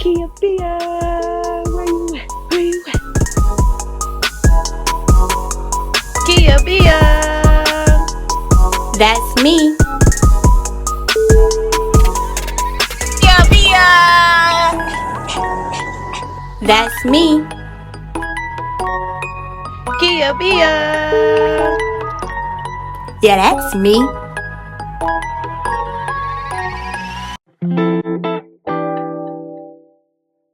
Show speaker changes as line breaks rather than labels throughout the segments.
Kia Biag, where you at? Where you at? Kia Biag,
That's me.
Kia Biag,
That's me.
Kia Biag.
Yeah, that's me.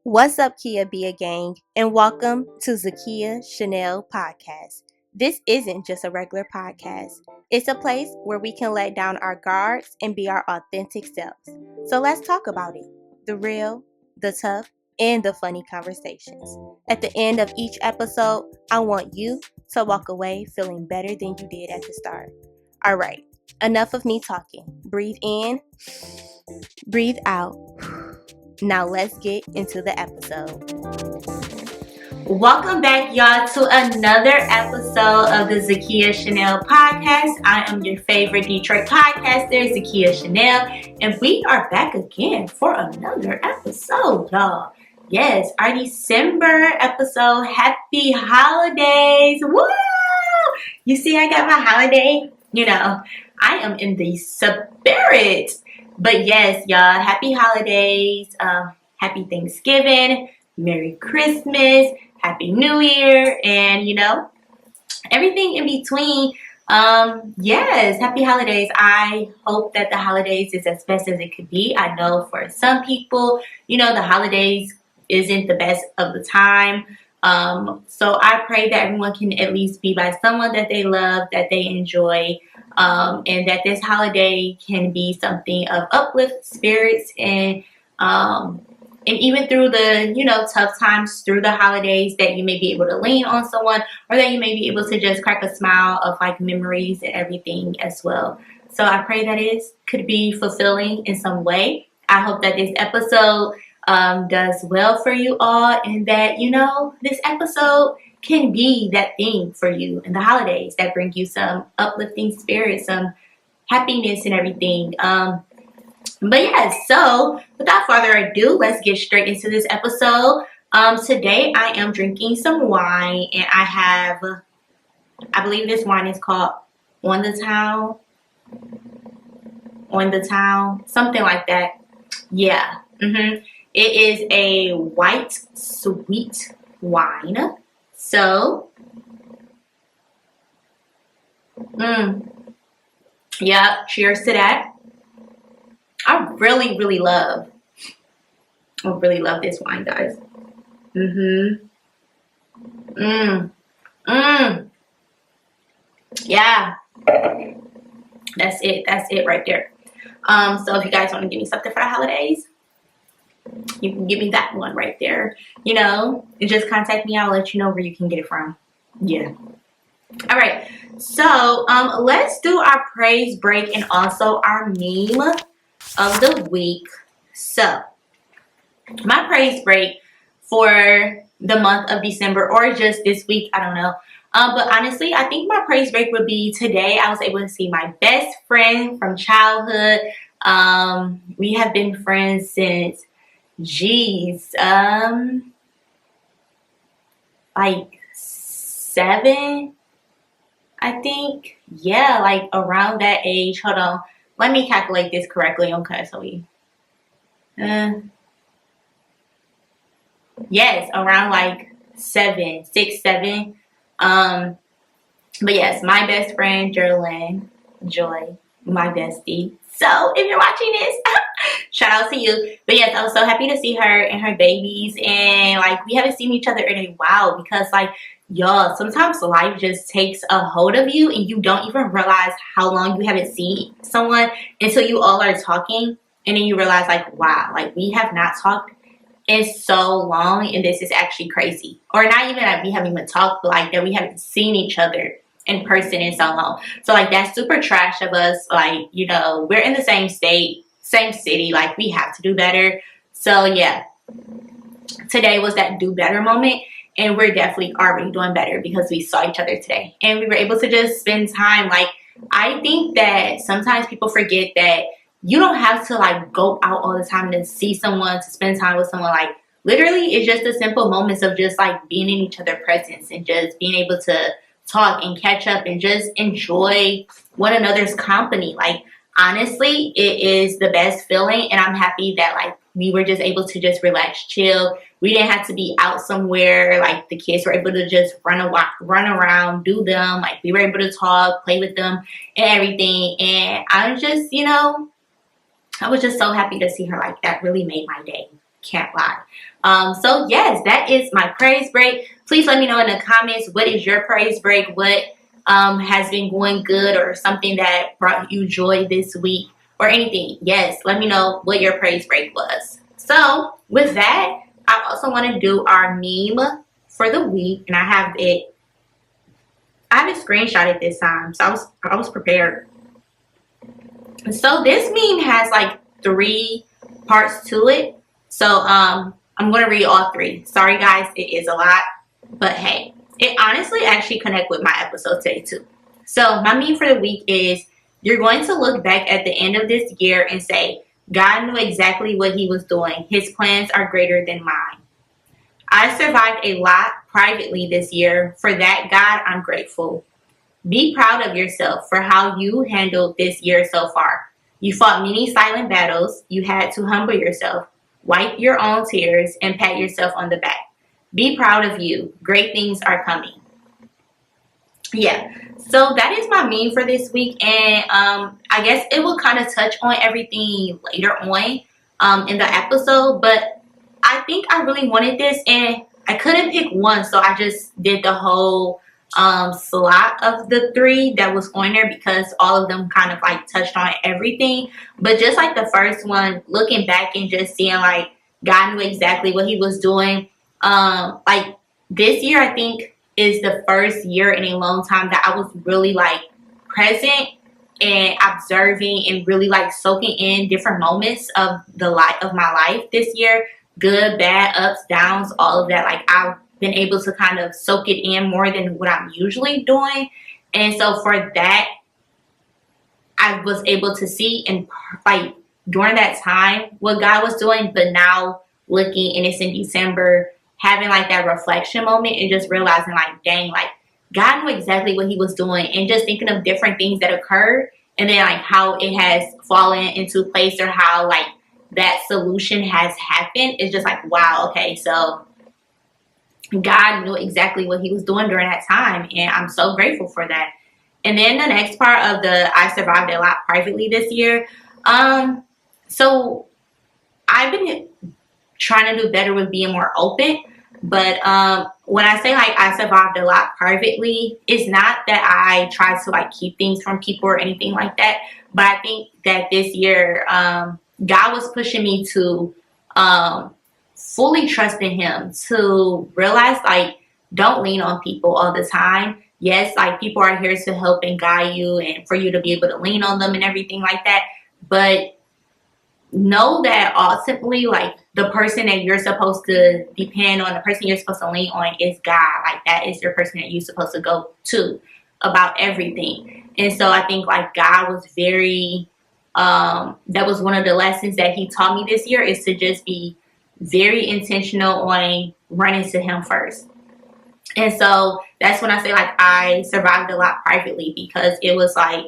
What's up, Kia Biag Gang, and welcome to Zakia Chanel Podcast. This isn't just a regular podcast. It's a place where we can let down our guards and be our authentic selves. So let's talk about it. The real, the tough, and the funny conversations. At the end of each episode, I want you to walk away feeling better than you did at the start. All right, enough of me talking. Breathe in, breathe out. Now let's get into the episode. Welcome back, y'all, to another episode of the Zakia Chanel Podcast. I am your favorite Detroit podcaster, Zakia Chanel, and we are back again for another episode, y'all. Yes, our December episode. Happy holidays. Woo! You see, I got my holiday. I am in the spirit. But yes, y'all, happy holidays, happy Thanksgiving, Merry Christmas, Happy New Year, and, everything in between. Yes, happy holidays. I hope that the holidays is as best as it could be. I know for some people, the holidays isn't the best of the time. So I pray that everyone can at least be by someone that they love, that they enjoy, and that this holiday can be something of uplift spirits and even through the tough times through the holidays, that you may be able to lean on someone, or that you may be able to just crack a smile of like memories and everything as well. So I pray that it could be fulfilling in some way. I hope that this episode does well for you all, and that this episode can be that thing for you in the holidays that bring you some uplifting spirit, some happiness and everything. But yeah, so without further ado, let's get straight into this episode. Today I am drinking some wine, and I believe this wine is called On the Town, something like that. Yeah. It is a white sweet wine. So, yeah, cheers to that. I really, really love this wine, guys. Yeah, that's it right there. So if you guys want to give me something for the holidays, you can give me that one right there. And just contact me. I'll let you know where you can get it from. Yeah. All right. So let's do our praise break and also our meme of the week. So my praise break for the month of December, or just this week, I don't know. But honestly, I think my praise break would be today. I was able to see my best friend from childhood. We have been friends since like 7, I think. Yeah, like around that age. Hold on. Let me calculate this correctly. Okay, so yes, around like 6, 7. But yes, my best friend, Joy, my bestie. So if you're watching this, shout out to you. But yes, I was so happy to see her and her babies, and like we haven't seen each other in a while, because like y'all, sometimes life just takes a hold of you and you don't even realize how long you haven't seen someone until you all are talking, and then you realize like, wow, like we have not talked in so long, and this is actually crazy. Or not even that we haven't even talked, but like that we haven't seen each other in person in so long. So like that's super trash of us. Like, we're in the same state, same city, like we have to do better. So yeah, today was that do better moment, and we're definitely already doing better because we saw each other today and we were able to just spend time. Like, I think that sometimes people forget that you don't have to like go out all the time to see someone, to spend time with someone. Like literally, it's just the simple moments of just like being in each other's presence and just being able to talk and catch up and just enjoy one another's company. Like honestly, it is the best feeling, and I'm happy that like we were just able to just relax, chill. We didn't have to be out somewhere. Like the kids were able to just run around, do them. Like we were able to talk, play with them, and everything. And I'm just, I was just so happy to see her. Like that really made my day. Can't lie. So yes, that is my praise break. Please let me know in the comments, what is your praise break? What has been going good, or something that brought you joy this week, or anything. Yes, let me know what your praise break was. So with that, I also want to do our meme for the week, and I have it screenshotted this time, so I was prepared. So this meme has like 3 parts to it. So I'm going to read all 3. Sorry guys, it is a lot, but hey, it honestly actually connect with my episode today too. So my meme for the week is, you're going to look back at the end of this year and say, God knew exactly what he was doing. His plans are greater than mine. I survived a lot privately this year. For that, God, I'm grateful. Be proud of yourself for how you handled this year so far. You fought many silent battles. You had to humble yourself, wipe your own tears, and pat yourself on the back. Be proud of you. Great things are coming. Yeah, so that is my meme for this week, and I guess it will kind of touch on everything later on in the episode, but I think I really wanted this, and I couldn't pick one, so I just did the whole slot of the 3 that was on there, because all of them kind of like touched on everything. But just like the first one, looking back and just seeing like God knew exactly what he was doing, like this year I think is the first year in a long time that I was really like present and observing and really like soaking in different moments of the life of my life this year. Good, bad, ups, downs, all of that. Like I've been able to kind of soak it in more than what I'm usually doing. And so for that, I was able to see and like during that time what God was doing. But now looking, and it's in December, having like that reflection moment and just realizing like, dang, like God knew exactly what he was doing, and just thinking of different things that occurred, and then like how it has fallen into place, or how like that solution has happened. It's just like, wow, okay, so God knew exactly what he was doing during that time, and I'm so grateful for that. And then the next part of the I survived a lot privately this year. So I've been trying to do better with being more open. But when I say like I survived a lot privately, it's not that I try to like keep things from people or anything like that. But I think that this year, God was pushing me to fully trust in him, to realize like, don't lean on people all the time. Yes, like people are here to help and guide you, and for you to be able to lean on them and everything like that. But know that ultimately, like the person that you're supposed to depend on, the person you're supposed to lean on is God. Like that is your person that you're supposed to go to about everything. And so I think like God was very, that was one of the lessons that he taught me this year, is to just be very intentional on running to him first. And so that's when I say like I survived a lot privately, because it was like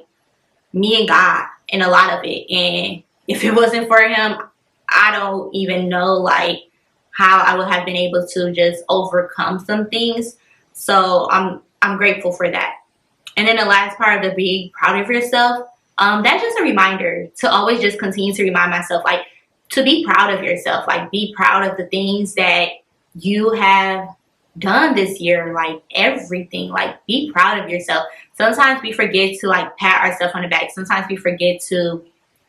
me and God in a lot of it. And if it wasn't for him, I don't even know like how I would have been able to just overcome some things. So I'm grateful for that. And then the last part of the being proud of yourself, that's just a reminder to always just continue to remind myself, like, to be proud of yourself, like be proud of the things that you have done this year, like everything, like be proud of yourself. Sometimes we forget to like pat ourselves on the back. Sometimes we forget to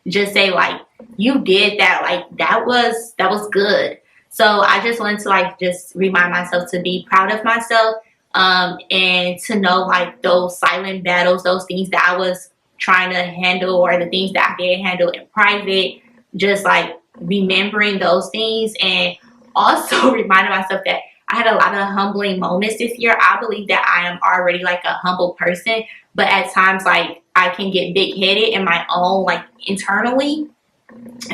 just say like, you did that, like that was good. So I just wanted to like just remind myself to be proud of myself, and to know like those silent battles, those things that I was trying to handle, or the things that I did handle in private, just like remembering those things, and also reminding myself that I had a lot of humbling moments this year. I believe that I am already like a humble person, but at times like I can get big headed in my own like internally,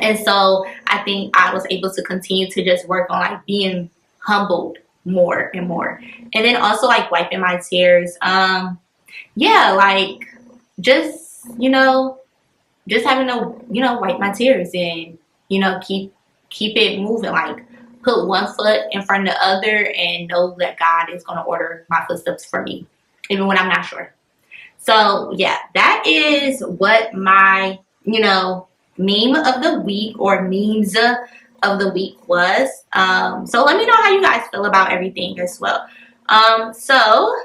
And so I think I was able to continue to just work on like being humbled more and more. And then also like wiping my tears. Yeah, like just, just having to, wipe my tears and, keep it moving. Like put one foot in front of the other and know that God is gonna order my footsteps for me, even when I'm not sure. So yeah, that is what my, meme of the week or memes of the week was. So let me know how you guys feel about everything as well. So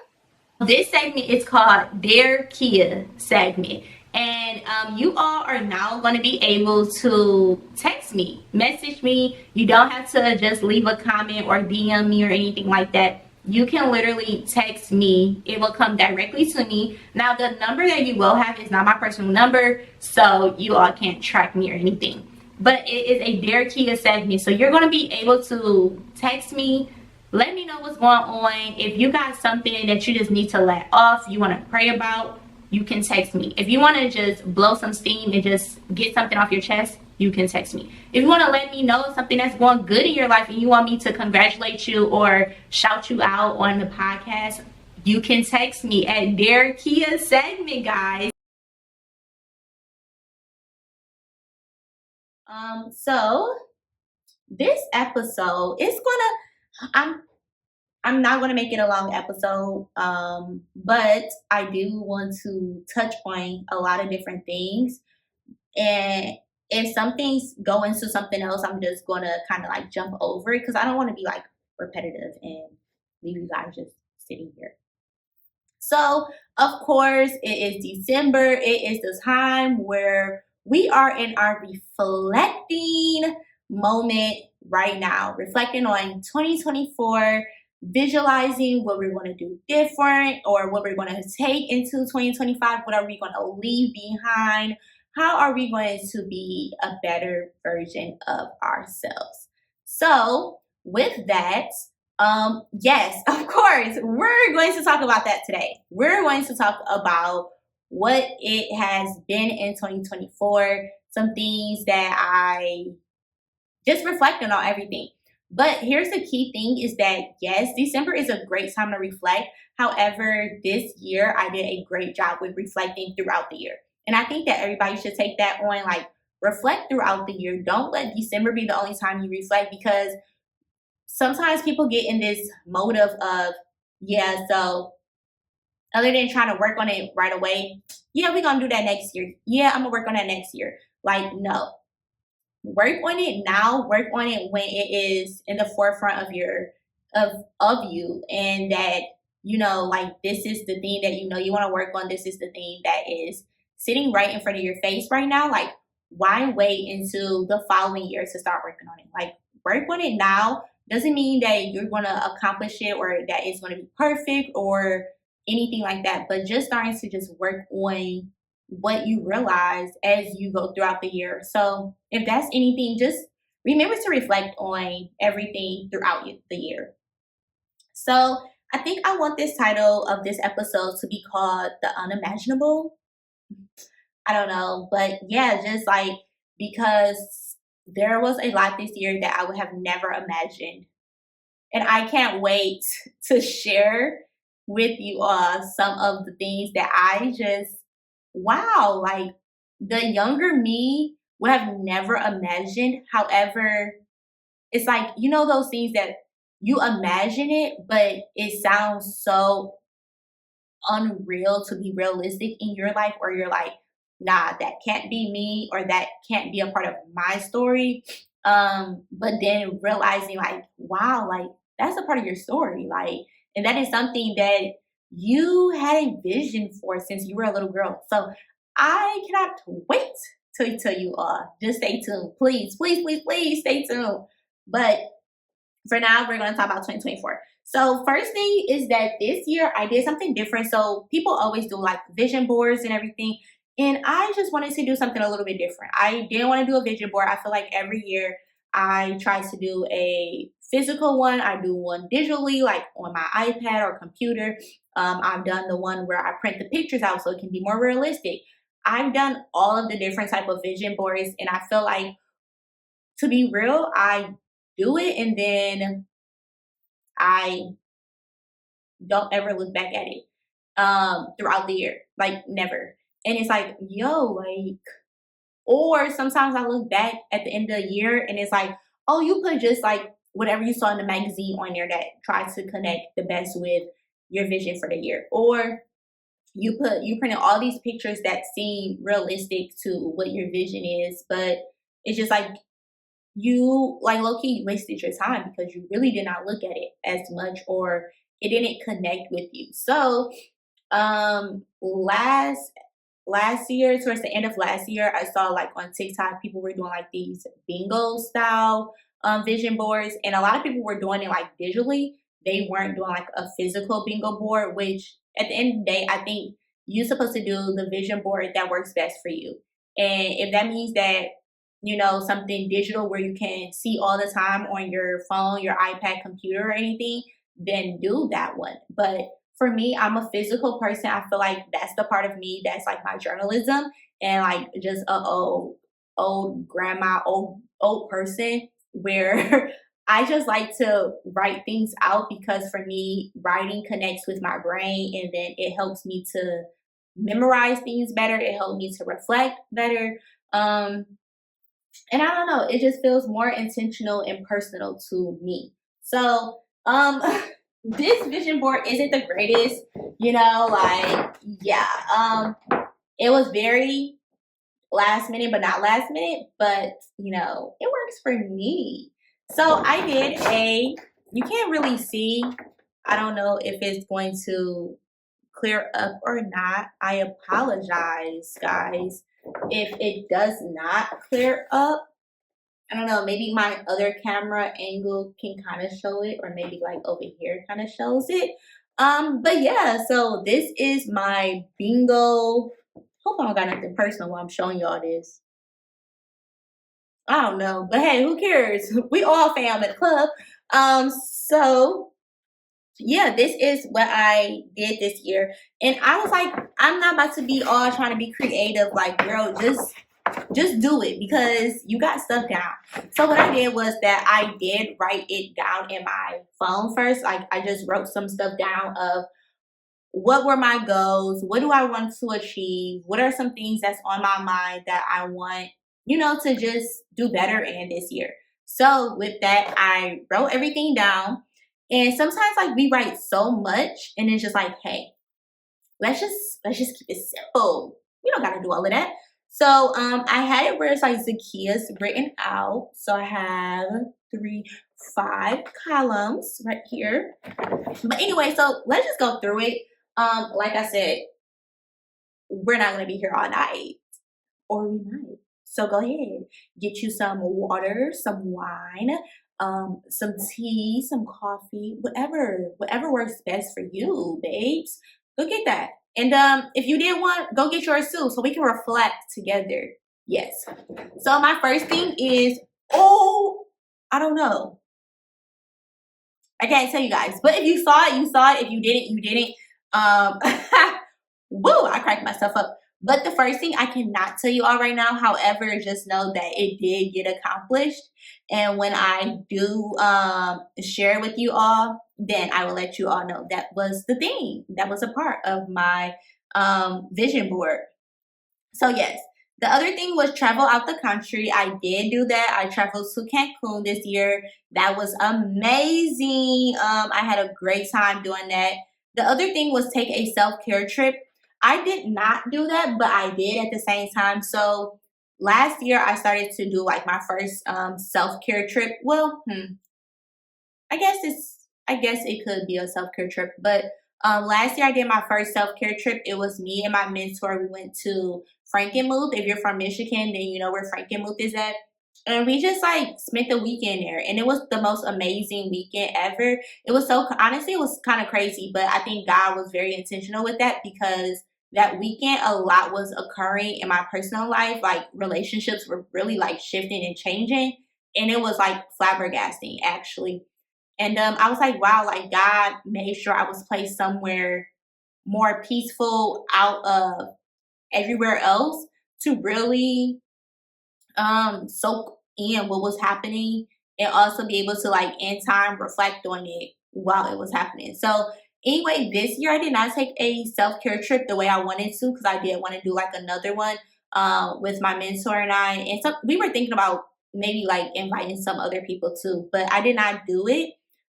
this segment is called Dear Kia segment. And you all are now going to be able to text me, message me. You don't have to just leave a comment or DM me or anything like that. You can literally text me. It will come directly to me. Now, the number that you will have is not my personal number, so you all can't track me or anything. But it is a Dear Kia segment. So you're going to be able to text me. Let me know what's going on. If you got something that you just need to let off, you want to pray about, you can text me. If you want to just blow some steam and just get something off your chest, you can text me. If you want to let me know something that's going good in your life and you want me to congratulate you or shout you out on the podcast, you can text me at Dear Kia segment, guys. So this episode is I'm not going to make it a long episode, but I do want to touch on a lot of different things. And if some things go into something else, I'm just going to kind of like jump over it because I don't want to be like repetitive and leave you guys just sitting here. So, of course, it is December. It is the time where we are in our reflecting moment right now, reflecting on 2024, visualizing what we're going to do different or what we're going to take into 2025. What are we going to leave behind? How are we going to be a better version of ourselves? So, with that, yes, of course, we're going to talk about that today. We're going to talk about what it has been in 2024, some things that I just reflecting on everything. But here's the key thing is that yes, December is a great time to reflect. However, this year I did a great job with reflecting throughout the year. And I think that everybody should take that on, like reflect throughout the year. Don't let December be the only time you reflect because sometimes people get in this motive of, yeah, so other than trying to work on it right away, yeah, we're going to do that next year. Yeah, I'm going to work on that next year. Like, no. Work on it now. Work on it when it is in the forefront of you and that, like this is the thing that you want to work on. This is the thing that is sitting right in front of your face right now. Like, why wait until the following year to start working on it? Like, work on it now. Doesn't mean that you're going to accomplish it or that it's going to be perfect or anything like that, but just starting to just work on what you realize as you go throughout the year. So if that's anything, just remember to reflect on everything throughout the year. So I think I want this title of this episode to be called The Unimaginable. I don't know, but yeah, just like because there was a lot this year that I would have never imagined. And I can't wait to share with you all some of the things that I just, wow, like the younger me would have never imagined. However, it's like, those things that you imagine it, but it sounds so unreal to be realistic in your life, or you're like, nah, that can't be me, or that can't be a part of my story. But then realizing like, wow, like that's a part of your story. Like, and that is something that you had a vision for since you were a little girl. So I cannot wait to tell you all. Just stay tuned. Please, please, please, please stay tuned. But for now, we're going to talk about 2024. So first thing is that this year I did something different. So people always do like vision boards and everything. And I just wanted to do something a little bit different. I didn't want to do a vision board. I feel like every year I try to do a physical one. I do one digitally, like on my iPad or computer. I've done the one where I print the pictures out so it can be more realistic. I've done all of the different type of vision boards, and I feel like, to be real, I do it and then I don't ever look back at it throughout the year, like never. And it's like, yo, like, or sometimes I look back at the end of the year and it's like, oh, you put just like whatever you saw in the magazine on there that tries to connect the best with your vision for the year. Or you printed all these pictures that seem realistic to what your vision is, but it's just like you like low-key wasted your time because you really did not look at it as much, or it didn't connect with you. So last year, towards the end of last year, I saw like on TikTok people were doing like these bingo style vision boards, and a lot of people were doing it like digitally. They weren't doing like a physical bingo board, which at the end of the day, I think you're supposed to do the vision board that works best for you. And if that means that, you know, something digital where you can see all the time on your phone, your iPad, computer, or anything, then do that one. But for me, I'm a physical person. I feel like that's the part of me that's like my journalism, and like just a old grandma, old person where I just like to write things out, because for me, writing connects with my brain, and then it helps me to memorize things better. It helps me to reflect better. And I don't know, it just feels more intentional and personal to me. So, this vision board isn't the greatest, you know, like, yeah, it was very last minute, but not last minute, but you know, it works for me. So I did you can't really see, I don't know if it's going to clear up or not. I apologize, guys, if it does not clear up. I don't know, maybe my other camera angle can kind of show it, or maybe like over here kind of shows it. But yeah, so this is my bingo. Hope I don't got nothing personal while I'm showing y'all this. I don't know, but hey, who cares? We all fam at the club. So yeah, this is what I did this year. And I was like, I'm not about to be all trying to be creative. Like, girl, just do it, because you got stuff down. So what I did was that I did write it down in my phone first. Like, I just wrote some stuff down of what were my goals, what do I want to achieve, what are some things that's on my mind that I want, you know, to just do better in this year. So with that, I wrote everything down. And sometimes like we write so much and it's just like, hey, let's just keep it simple. We don't gotta do all of that. So I had it where it's like Zakia's written out. So I have 5 columns right here. But anyway, so let's just go through it. Like I said, we're not gonna be here all night, or we might. So go ahead, get you some water, some wine, some tea, some coffee, whatever works best for you, babes. Go get that. And if you did want, go get yours too, so we can reflect together. Yes. So my first thing is, I don't know. I can't tell you guys, but if you saw it, you saw it. If you didn't, you didn't. Woo! I cracked myself up. But the first thing, I cannot tell you all right now. However, just know that it did get accomplished. And when I do share it with you all, then I will let you all know that was the thing. That was a part of my vision board. So yes, the other thing was travel out the country. I did do that. I traveled to Cancun this year. That was amazing. I had a great time doing that. The other thing was take a self-care trip. I did not do that, but I did at the same time. So last year I started to do like my first self-care trip. Well, I guess it could be a self-care trip, but last year I did my first self-care trip. It was me and my mentor. We went to Frankenmuth. If you're from Michigan, then you know where Frankenmuth is at. And we just like spent the weekend there, and it was the most amazing weekend ever. It was honestly, it was kind of crazy, but I think God was very intentional with that, because that weekend a lot was occurring in my personal life. Like relationships were really like shifting and changing, and it was like flabbergasting actually. And I was like, wow, like God made sure I was placed somewhere more peaceful, out of everywhere else to really soak in what was happening and also be able to like in time reflect on it while it was happening. So anyway, this year I did not take a self-care trip the way I wanted to because I did want to do like another one with my mentor and I. And so we were thinking about maybe like inviting some other people too, but I did not do it.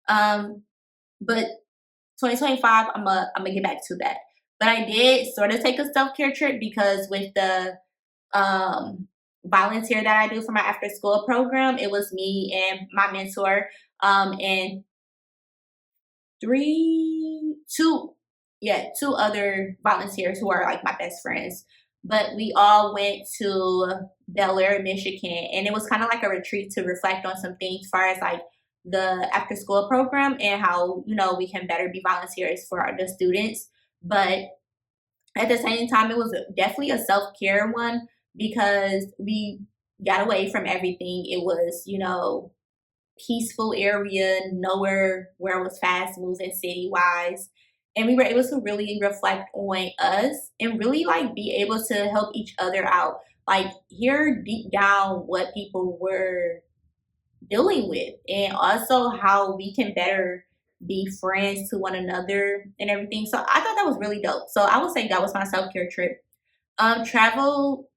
But 2025, I'm gonna get back to that. But I did sort of take a self-care trip because with the volunteer that I do for my after school program, it was me and my mentor and two other volunteers who are like my best friends. But we all went to Bel Air, Michigan, and it was kind of like a retreat to reflect on some things as far as like the after school program and how, you know, we can better be volunteers for the students. But at the same time, it was definitely a self-care one because we got away from everything. It was, you know, peaceful area, nowhere where it was fast moving city wise. And we were able to really reflect on us and really like be able to help each other out. Like hear deep down what people were dealing with and also how we can better be friends to one another and everything. So I thought that was really dope. So I would say that was my self-care trip. Travel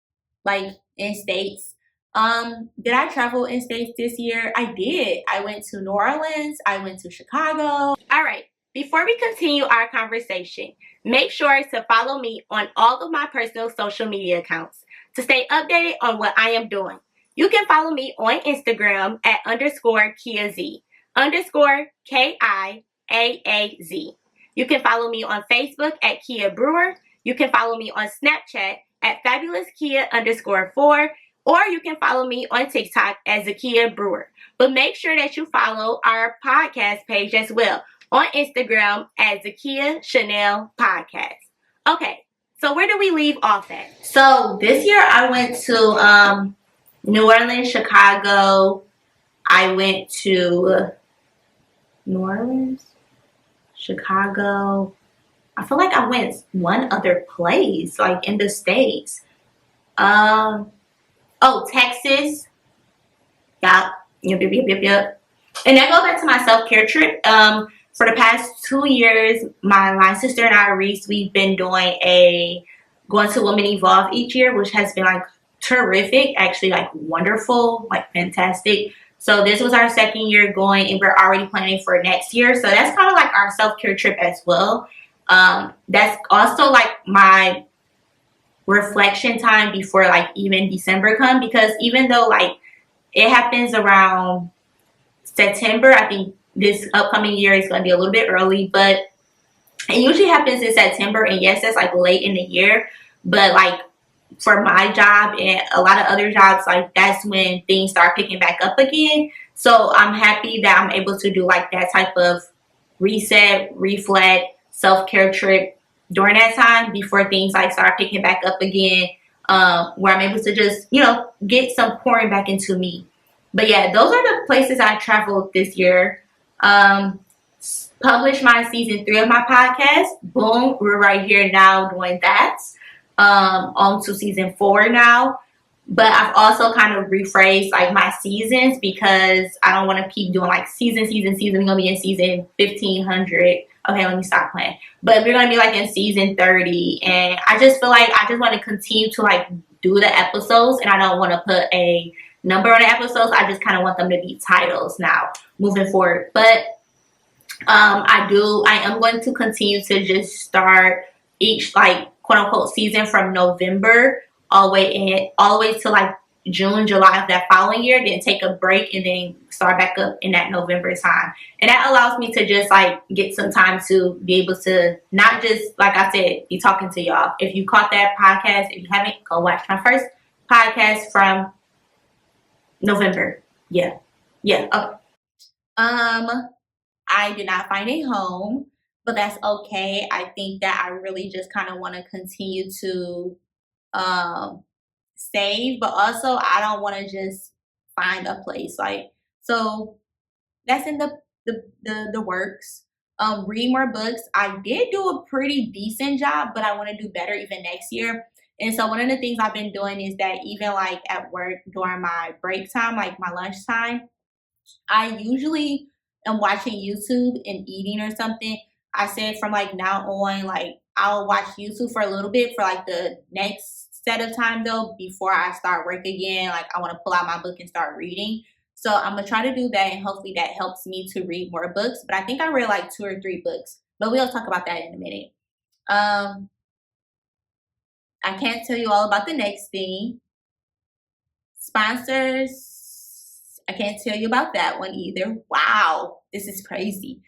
like in states. Did I travel in states this year? I did. I went to New Orleans. I went to Chicago. All right. Before we continue our conversation, make sure to follow me on all of my personal social media accounts to stay updated on what I am doing. You can follow me on Instagram at _KiaZ, _KIAAZ. You can follow me on Facebook at Kia Brewer. You can follow me on Snapchat at FabulousKia_4, or you can follow me on TikTok as Zakia Brewer. But make sure that you follow our podcast page as well on Instagram as Zakia Chanel Podcast. Okay, so where do we leave off at? So this year I went to New Orleans, Chicago. I went to New Orleans, Chicago. I feel like I went one other place, like in the States. Texas. Yep. And that goes back to my self-care trip. For the past 2 years, my sister and I, Reese, we've been going to Women Evolve each year, which has been like terrific, actually like wonderful, like fantastic. So this was our second year going and we're already planning for next year. So that's kind of like our self-care trip as well. That's also like my reflection time before like even December come, because even though like it happens around September, I think this upcoming year is going to be a little bit early, but it usually happens in September. And yes, that's like late in the year, but like for my job and a lot of other jobs, like that's when things start picking back up again. So I'm happy that I'm able to do like that type of reset, reflect, self-care trip during that time before things like start picking back up again, where I'm able to just, you know, get some pouring back into me. But yeah, those are the places I traveled this year. Published my season 3 of my podcast. Boom, we're right here now doing that. On to season 4 now. But I've also kind of rephrased like my seasons because I don't want to keep doing like season. We're gonna be in season 1500. Okay, let me stop playing. But we're gonna be like in season 30, and I just feel like I just want to continue to like do the episodes, and I don't want to put a number on the episodes. I just kind of want them to be titles now moving forward. But I am going to continue to just start each like quote unquote season from November all the way to like June, July of that following year, then take a break and then start back up in that November time. And that allows me to just like get some time to be able to not just, like I said, be talking to y'all. If you caught that podcast, if you haven't, go watch my first podcast from November. Yeah. Oh. I did not find a home, but that's okay. I think that I really just kind of want to continue to save, but also I don't want to just find a place. Like, so that's in the works. Read more books. I did do a pretty decent job, but I want to do better even next year. And so one of the things I've been doing is that even like at work during my break time, like my lunch time, I usually am watching YouTube and eating or something. I said from like now on, like I'll watch YouTube for a little bit for like the next set of time though, before I start work again. Like I want to pull out my book and start reading. So I'm gonna try to do that, and hopefully that helps me to read more books. But I think I read like 2 or 3 books, but we'll talk about that in a minute. I can't tell you all about the next thing. Sponsors, I can't tell you about that one either. Wow, this is crazy.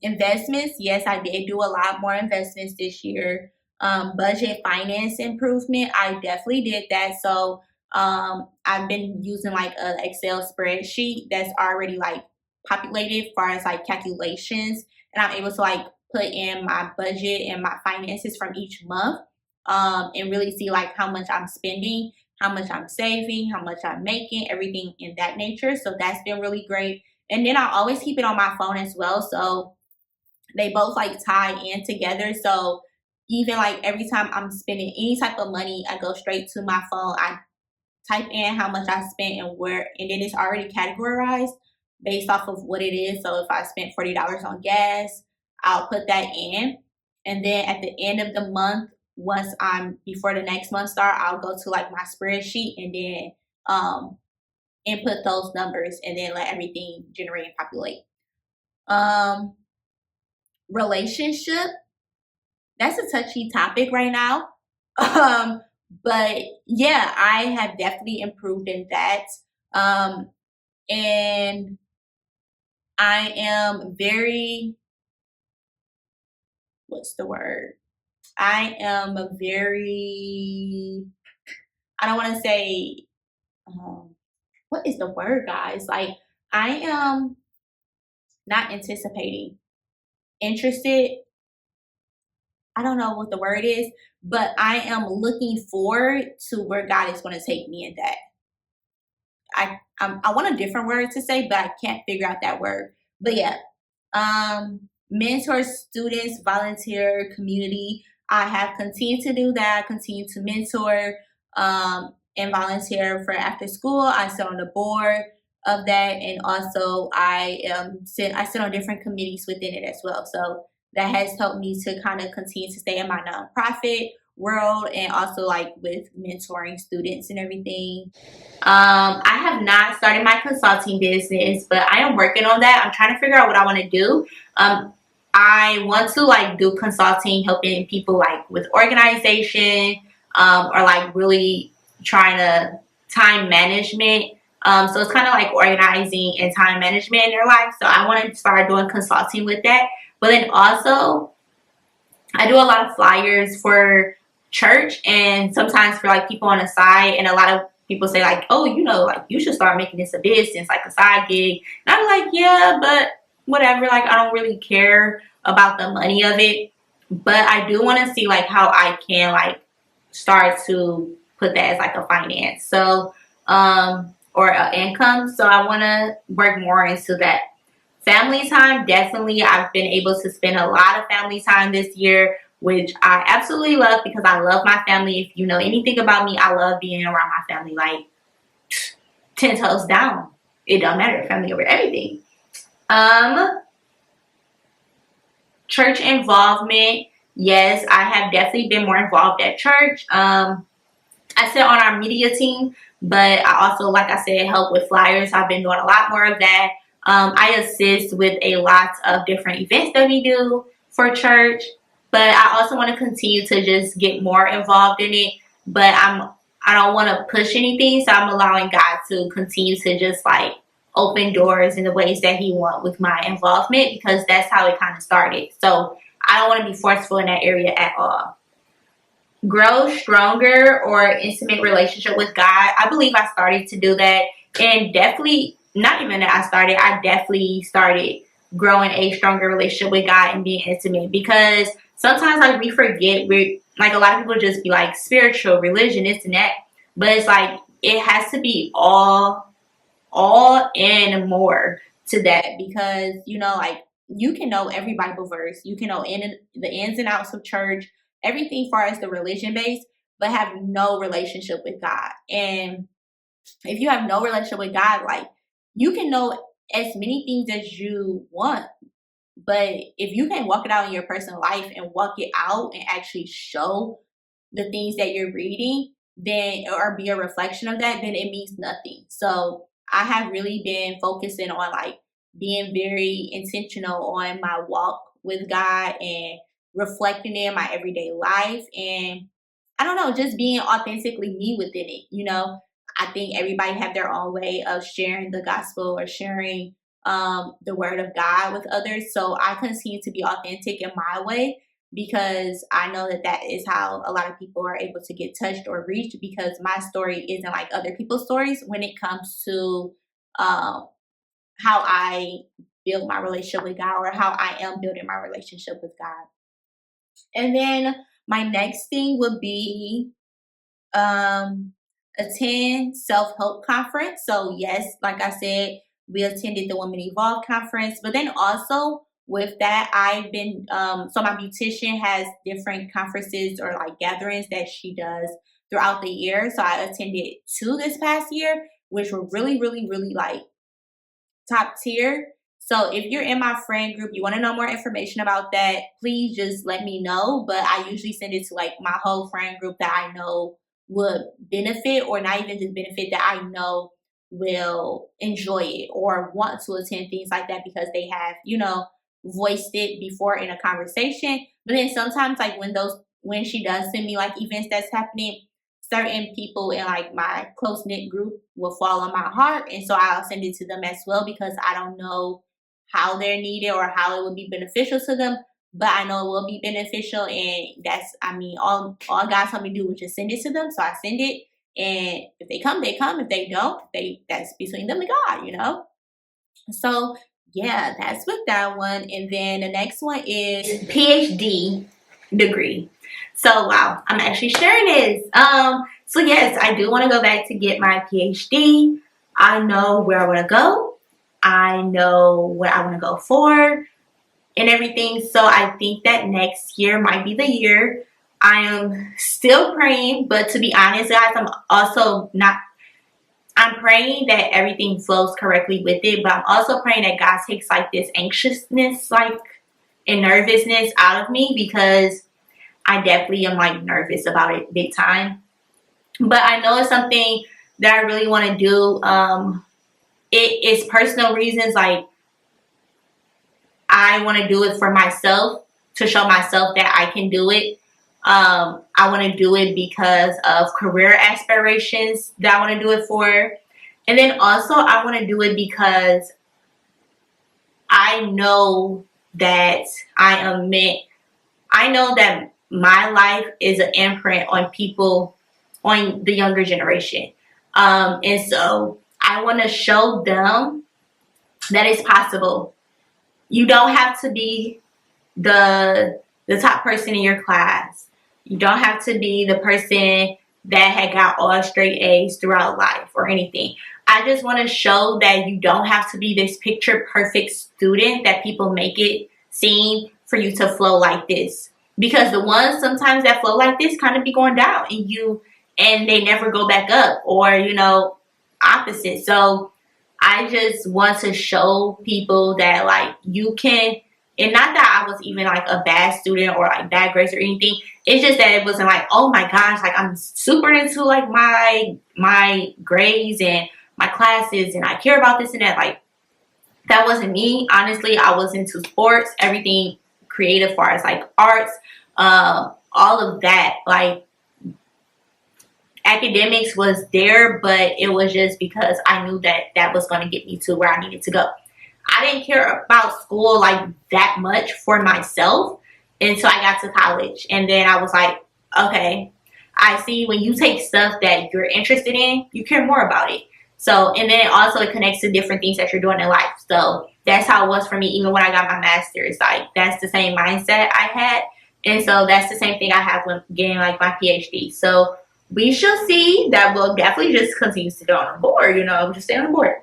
Investments, yes, I did do a lot more investments this year. Budget finance improvement, I definitely did that. So I've been using like an Excel spreadsheet that's already like populated as far as like calculations, and I'm able to like put in my budget and my finances from each month, and really see like how much I'm spending, how much I'm saving, how much I'm making, everything in that nature. So that's been really great. And then I always keep it on my phone as well. So they both like tie in together. So even like every time I'm spending any type of money, I go straight to my phone. I type in how much I spent and where, and then it's already categorized based off of what it is. So if I spent $40 on gas, I'll put that in. And then at the end of the month, once I'm before the next month start, I'll go to like my spreadsheet and then input those numbers and then let everything generate and populate. Relationship, that's a touchy topic right now. But yeah, I have definitely improved in that. And I am very, what's the word? I am very, I don't want to say, what is the word, guys? Like, I am not anticipating, interested. I don't know what the word is, but I am looking forward to where God is going to take me in that. I want a different word to say, but I can't figure out that word. But yeah, mentor students, volunteer, community. I have continued to do that. I continue to mentor and volunteer for after school. I sit on the board of that, and also I sit on different committees within it as well. So that has helped me to kind of continue to stay in my nonprofit world, and also like with mentoring students and everything. I have not started my consulting business, but I am working on that. I'm trying to figure out what I want to do. I want to like do consulting, helping people like with organization, or like really trying to time management. So it's kind of like organizing and time management in their life. So I want to start doing consulting with that. But then also, I do a lot of flyers for church and sometimes for like people on the side, and a lot of people say like, oh, you know, like you should start making this a business, like a side gig. And I'm like, yeah, but whatever, like I don't really care about the money of it, but I do want to see like how I can like start to put that as like a finance, so or an income. So I want to work more into that. Family time, definitely I've been able to spend a lot of family time this year, which I absolutely love because I love my family. If you know anything about me, I love being around my family, like 10 toes down. It don't matter, family over everything. Church involvement, yes, I have definitely been more involved at church. I sit on our media team, but I also, like I said, help with flyers. I've been doing a lot more of that. I assist with a lot of different events that we do for church, but I also want to continue to just get more involved in it. But I don't want to push anything, so I'm allowing God to continue to just like open doors in the ways that He wants with my involvement, because that's how it kind of started. So I don't want to be forceful in that area at all. Grow stronger or intimate relationship with God. I believe I started to do that, and definitely. Not even that I definitely started growing a stronger relationship with God and being intimate, because sometimes like we forget, we're like, a lot of people just be like spiritual, religion, this and that, but it's like it has to be all and more to that, because you know, like you can know every Bible verse, you can know the ins and outs of church, everything far as the religion base, but have no relationship with God. And if you have no relationship with God, like, you can know as many things as you want, but if you can walk it out in your personal life and walk it out and actually show the things that you're reading, then, or be a reflection of that, then it means nothing. So I have really been focusing on like being very intentional on my walk with God and reflecting it in my everyday life. And I don't know, just being authentically me within it. You know, I think everybody have their own way of sharing the gospel or sharing the word of God with others. So I continue to be authentic in my way, because I know that that is how a lot of people are able to get touched or reached, because my story isn't like other people's stories when it comes to how I build my relationship with God, or how I am building my relationship with God. And then my next thing would be attend self-help conference. So yes, like I said, we attended the Women Evolve conference, but then also with that, I've been so my beautician has different conferences or like gatherings that she does throughout the year. So I attended 2 this past year, which were really, really, really like top tier. So if you're in my friend group, you want to know more information about that, please just let me know. But I usually send it to like my whole friend group that I know would benefit, or not even just benefit, that I know will enjoy it or want to attend things like that, because they have, you know, voiced it before in a conversation. But then sometimes like when she does send me like events that's happening, certain people in like my close knit group will fall on my heart, and so I'll send it to them as well, because I don't know how they're needed or how it would be beneficial to them, but I know it will be beneficial. And that's, I mean, all God told me to do was just send it to them, so I send it, and if they come, they come. If they don't, that's between them and God, you know. So yeah, that's with that one. And then the next one is PhD degree. So wow, I'm actually sharing this. So yes, I do want to go back to get my PhD. I know where I want to go. I know what I want to go for and everything. So I think that next year might be the year. I am still praying, but to be honest, guys, I'm also not. I'm praying that everything flows correctly with it, but I'm also praying that God takes like this anxiousness, like, and nervousness out of me, because I definitely am like nervous about it big time. But I know it's something that I really want to do. It is personal reasons. Like, I want to do it for myself, to show myself that I can do it. I want to do it because of career aspirations that I want to do it for. And then also I want to do it because I know that I know that my life is an imprint on people, on the younger generation. And so I want to show them that it's possible. You don't have to be the top person in your class. You don't have to be the person that had got all straight A's throughout life or anything. I just want to show that you don't have to be this picture perfect student that people make it seem for you to flow like this. Because the ones sometimes that flow like this kind of be going down and they never go back up, or, you know, opposite. So I just want to show people that like you can. And not that I was even like a bad student or like bad grades or anything. It's just that it wasn't like, oh my gosh, like I'm super into like my grades and my classes and I care about this and that. Like, that wasn't me. Honestly, I was into sports, everything creative, far as like arts, all of that. Like, academics was there, but it was just because I knew that that was going to get me to where I needed to go. I didn't care about school like that much for myself until I got to college. And then I was like, okay, I see when you take stuff that you're interested in, you care more about it. So, and then also it connects to different things that you're doing in life. So that's how it was for me. Even when I got my master's, like that's the same mindset I had. And so that's the same thing I have when getting like my PhD. So we shall see. That will definitely just continue to go on the board, you know, just stay on the board.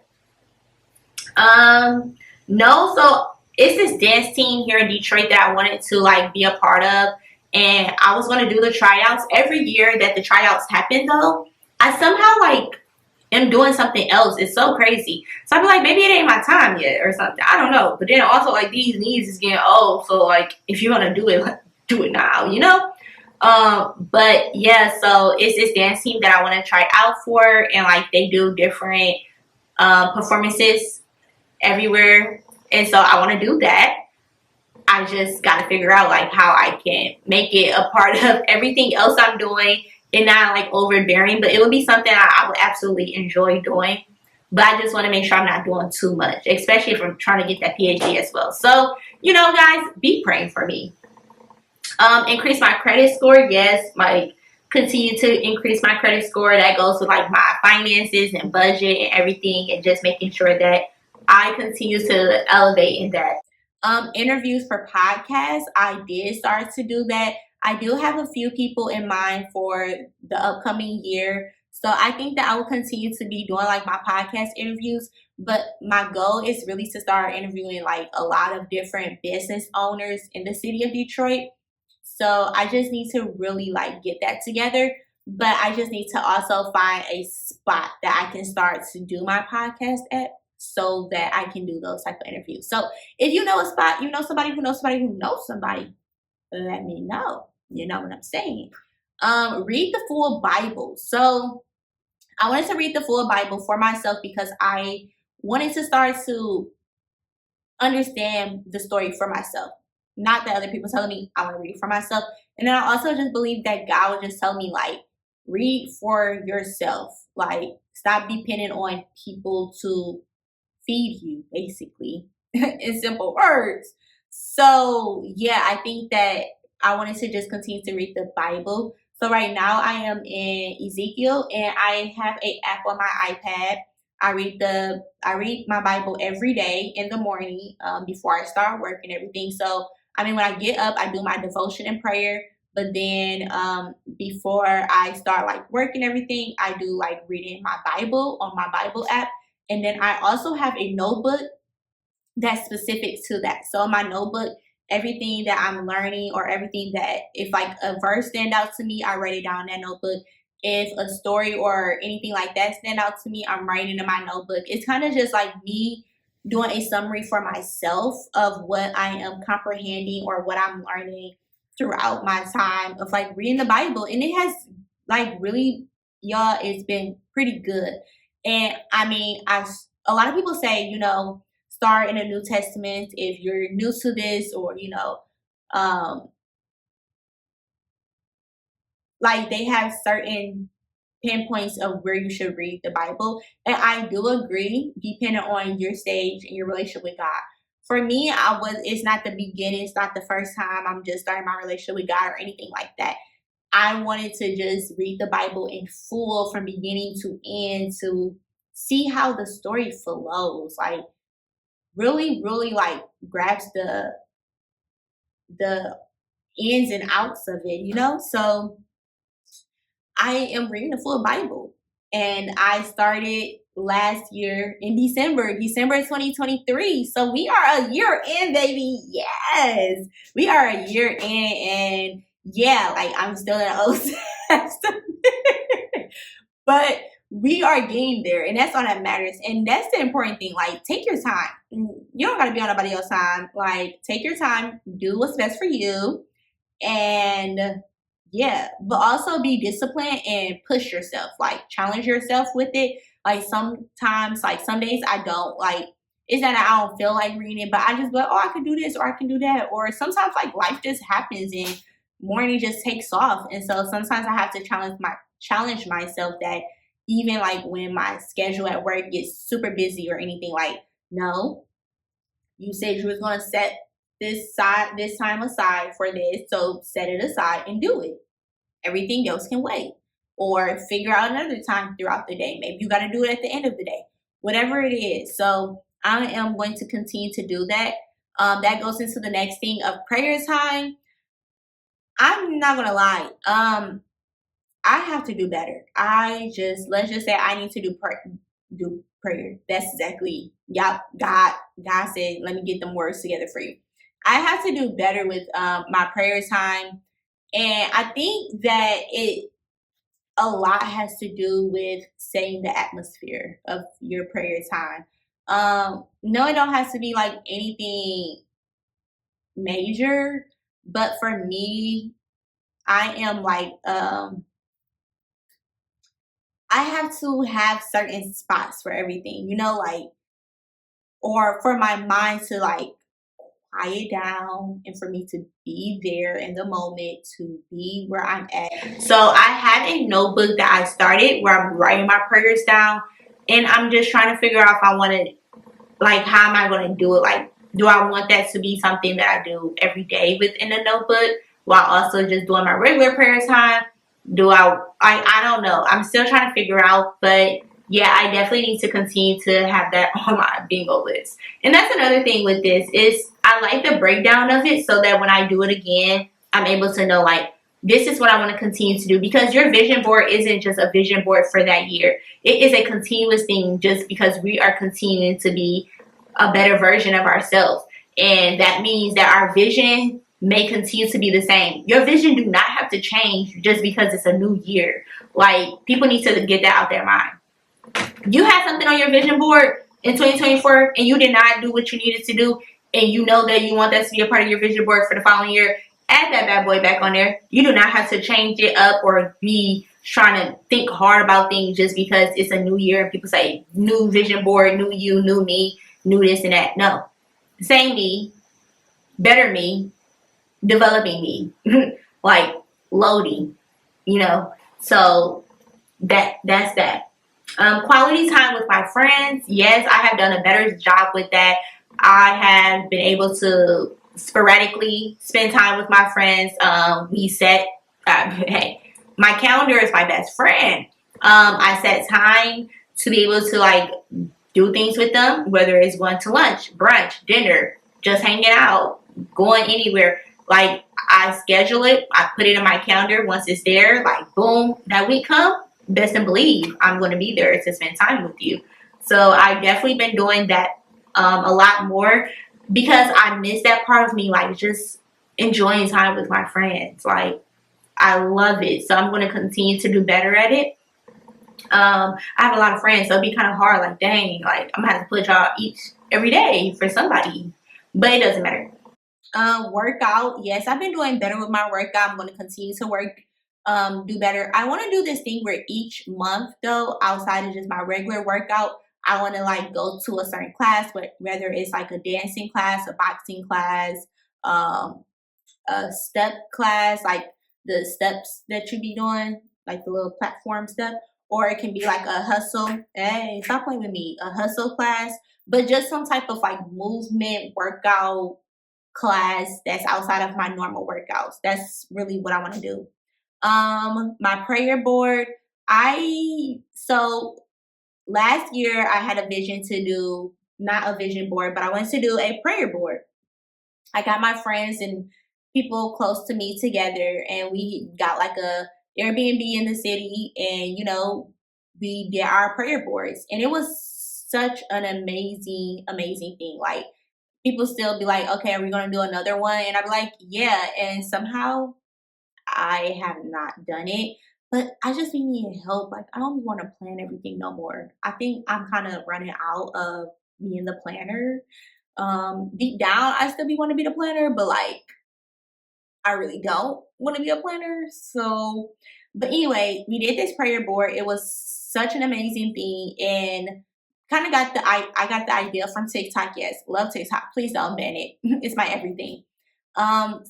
No, so it's this dance team here in Detroit that I wanted to like be a part of, And I was going to do the tryouts. Every year that the tryouts happen, though, I somehow like am doing something else. It's so crazy. So I'd be like, maybe it ain't my time yet or something. I don't know. But then also, like, these knees is getting old. So, like, if you're going to do it, like, do it now, you know? But yeah, so it's this dance team that I want to try out for. And, like, they do different performances everywhere. And so I want to do that. I just got to figure out, like, how I can make it a part of everything else I'm doing and not, like, overbearing. But it would be something I would absolutely enjoy doing. But I just want to make sure I'm not doing too much, especially if I'm trying to get that PhD as well. So, you know, guys, be praying for me. Increase my credit score. Yes, like, continue to increase my credit score. That goes with, like, my finances and budget and everything, and just making sure that I continue to elevate in that. Interviews for podcasts, I did start to do that. I do have a few people in mind for the upcoming year. So I think that I will continue to be doing, like, my podcast interviews. But my goal is really to start interviewing, like, a lot of different business owners in the city of Detroit. So I just need to really, like, get that together. But I just need to also find a spot that I can start to do my podcast at, so that I can do those type of interviews. So if you know a spot, you know somebody who knows somebody who knows somebody, let me know. You know what I'm saying? Read the full Bible. So I wanted to read the full Bible for myself because I wanted to start to understand the story for myself. Not that other people telling me, I want to read it for myself. And then I also just believe that God would just tell me, like, read for yourself. Like, stop depending on people to feed you, basically, in simple words. So yeah, I think that I wanted to just continue to read the Bible. So right now I am in Ezekiel, and I have an app on my iPad. I read my Bible every day in the morning, before I start work and everything. So I mean, when I get up, I do my devotion and prayer. But then before I start, like, work and everything, I do, like, reading my Bible on my Bible app. And then I also have a notebook that's specific to that. So in my notebook, everything that I'm learning, or everything that, if, like, a verse stand out to me, I write it down in that notebook. If a story or anything like that stand out to me, I'm writing in my notebook. It's kind of just like me doing a summary for myself of what I am comprehending or what I'm learning throughout my time of, like, reading the Bible. And it has, like, really, y'all, it's been pretty good. And I mean, a lot of people say, you know, start in the New Testament if you're new to this, or, you know, like, they have certain pinpoints of where you should read the Bible. And I do agree, depending on your stage and your relationship with God. For me, it's not the beginning, it's not the first time I'm just starting my relationship with God or anything like that. I wanted to just read the Bible in full from beginning to end to see how the story flows. Like, really, really, like, grabs the ins and outs of it, you know? So I am reading the full Bible. And I started last year in December 2023. So we are a year in, baby. Yes. We are a year in, and yeah, like, I'm still in the Old Testament. But we are getting there, and that's all that matters. And that's the important thing. Like, take your time. You don't got to be on nobody else's time. Like, take your time, do what's best for you, and yeah, but also be disciplined and push yourself. Like, challenge yourself with it. Like, sometimes, like, some days I don't, like, it's not that I don't feel like reading it, but I just go, oh, I can do this or I can do that. Or sometimes, like, life just happens and morning just takes off. And so sometimes I have to challenge myself that even, like, when my schedule at work gets super busy or anything, like, no, you said you was going to set this time aside for this, so set it aside and do it. Everything else can wait. Or figure out another time throughout the day. Maybe you got to do it at the end of the day. Whatever it is. So I am going to continue to do that. That goes into the next thing of prayer time. I'm not going to lie. I have to do better. Let's just say I need to do prayer. That's exactly, God said, let me get them words together for you. I have to do better with my prayer time. And I think that a lot has to do with setting the atmosphere of your prayer time. No, it don't have to be like anything major, but for me, I am like I have to have certain spots for everything, like, or for my mind to like quiet down and for me to be there in the moment, to be where I'm at. So I have a notebook that I started where I'm writing my prayers down, and I'm just trying to figure out if I want to, like, how am I going to do it? Like, do I want that to be something that I do every day within a notebook while also just doing my regular prayer time? I don't know. I'm still trying to figure out, but yeah, I definitely need to continue to have that on my bingo list. And that's another thing with this is I like the breakdown of it so that when I do it again, I'm able to know, like, this is what I want to continue to do, because your vision board isn't just a vision board for that year. It is a continuous thing just because we are continuing to be a better version of ourselves. And that means that our vision may continue to be the same. Your vision do not have to change just because it's a new year. Like, people need to get that out their mind. You had something on your vision board in 2024 and you did not do what you needed to do, and you know that you want that to be a part of your vision board for the following year, add that bad boy back on there. You do not have to change it up or be trying to think hard about things just because it's a new year and people say new vision board, new you, new me, new this and that. No. Same me, better me, developing me, like loading, So that's that. Quality time with my friends. Yes, I have done a better job with that. I have been able to sporadically spend time with my friends. We set, hey, my calendar is my best friend. I set time to be able to like do things with them, whether it's going to lunch, brunch, dinner, just hanging out, going anywhere. Like, I schedule it, I put it in my calendar. Once it's there, like, boom, that week come, best and believe I'm going to be there to spend time with you. So I've definitely been doing that a lot more because I miss that part of me, like just enjoying time with my friends. Like, I love it. So I'm going to continue to do better at it. I have a lot of friends, so it'd be kind of hard. Like, dang, like I'm gonna have to put y'all each every day for somebody, but it doesn't matter. Workout. Yes, I've been doing better with my workout. I'm going to continue to do better. I want to do this thing where each month, though, outside of just my regular workout, I want to like go to a certain class, whether it's like a dancing class, a boxing class, a step class, like the steps that you be doing, like the little platform step, or it can be like a hustle. Hey, stop playing with me. A hustle class, but just some type of like movement workout class that's outside of my normal workouts. That's really what I want to do. My prayer board. So last year I had a vision to do, not a vision board, but I wanted to do a prayer board. I got my friends and people close to me together, and we got like a Airbnb in the city, and we did our prayer boards, and it was such an amazing thing. Like, people still be like, okay, are we going to do another one? And I'd be like, yeah. And somehow I have not done it, but I just be needing help. Like, I don't want to plan everything no more. I think I'm kind of running out of being the planner. Deep down, I still want to be the planner, but like, I really don't want to be a planner. So, but anyway, we did this prayer board. It was such an amazing thing, and kind of I got the idea from TikTok. Yes, love TikTok. Please don't ban it. It's my everything. So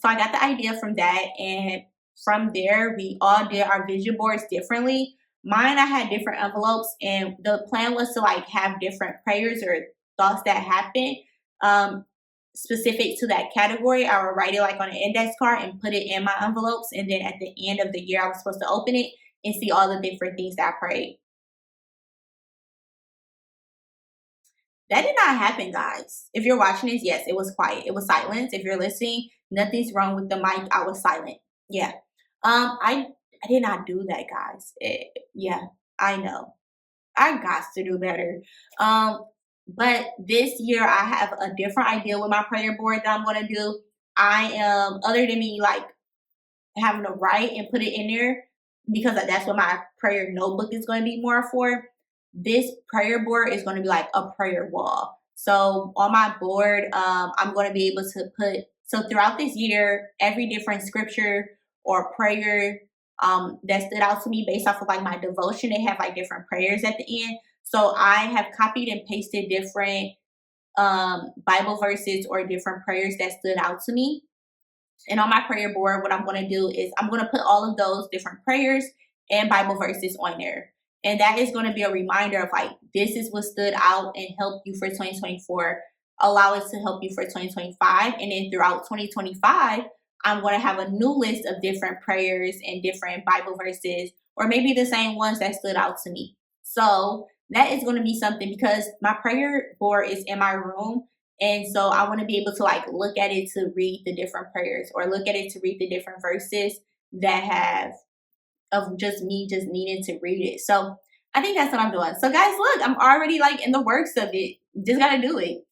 I got the idea from that, and from there we all did our vision boards differently. Mine, I had different envelopes, and the plan was to like have different prayers or thoughts that happened specific to that category. I would write it like on an index card and put it in my envelopes, and then at the end of the year I was supposed to open it and see all the different things that I prayed. That did not happen, guys. If you're watching this, yes, it was quiet. It was silence. If you're listening, nothing's wrong with the mic. I was silent. Yeah. I did not do that, guys. Yeah, I know. I got to do better. But this year I have a different idea with my prayer board that I'm going to do. I am, other than me, like having to write and put it in there, because that's what my prayer notebook is going to be more for. This prayer board is going to be like a prayer wall. So on my board, I'm going to be able to put, so throughout this year, every different scripture or prayer that stood out to me based off of like my devotion, they have like different prayers at the end. So I have copied and pasted different Bible verses or different prayers that stood out to me. And on my prayer board, what I'm going to do is I'm going to put all of those different prayers and Bible verses on there. And that is going to be a reminder of like, this is what stood out and helped you for 2024. Allow it to help you for 2025. And then throughout 2025, I'm going to have a new list of different prayers and different Bible verses, or maybe the same ones that stood out to me. So that is going to be something, because my prayer board is in my room. And so I want to be able to like look at it to read the different prayers, or look at it to read the different verses that have of just me just needing to read it. So I think that's what I'm doing. So guys, look, I'm already like in the works of it. Just got to do it.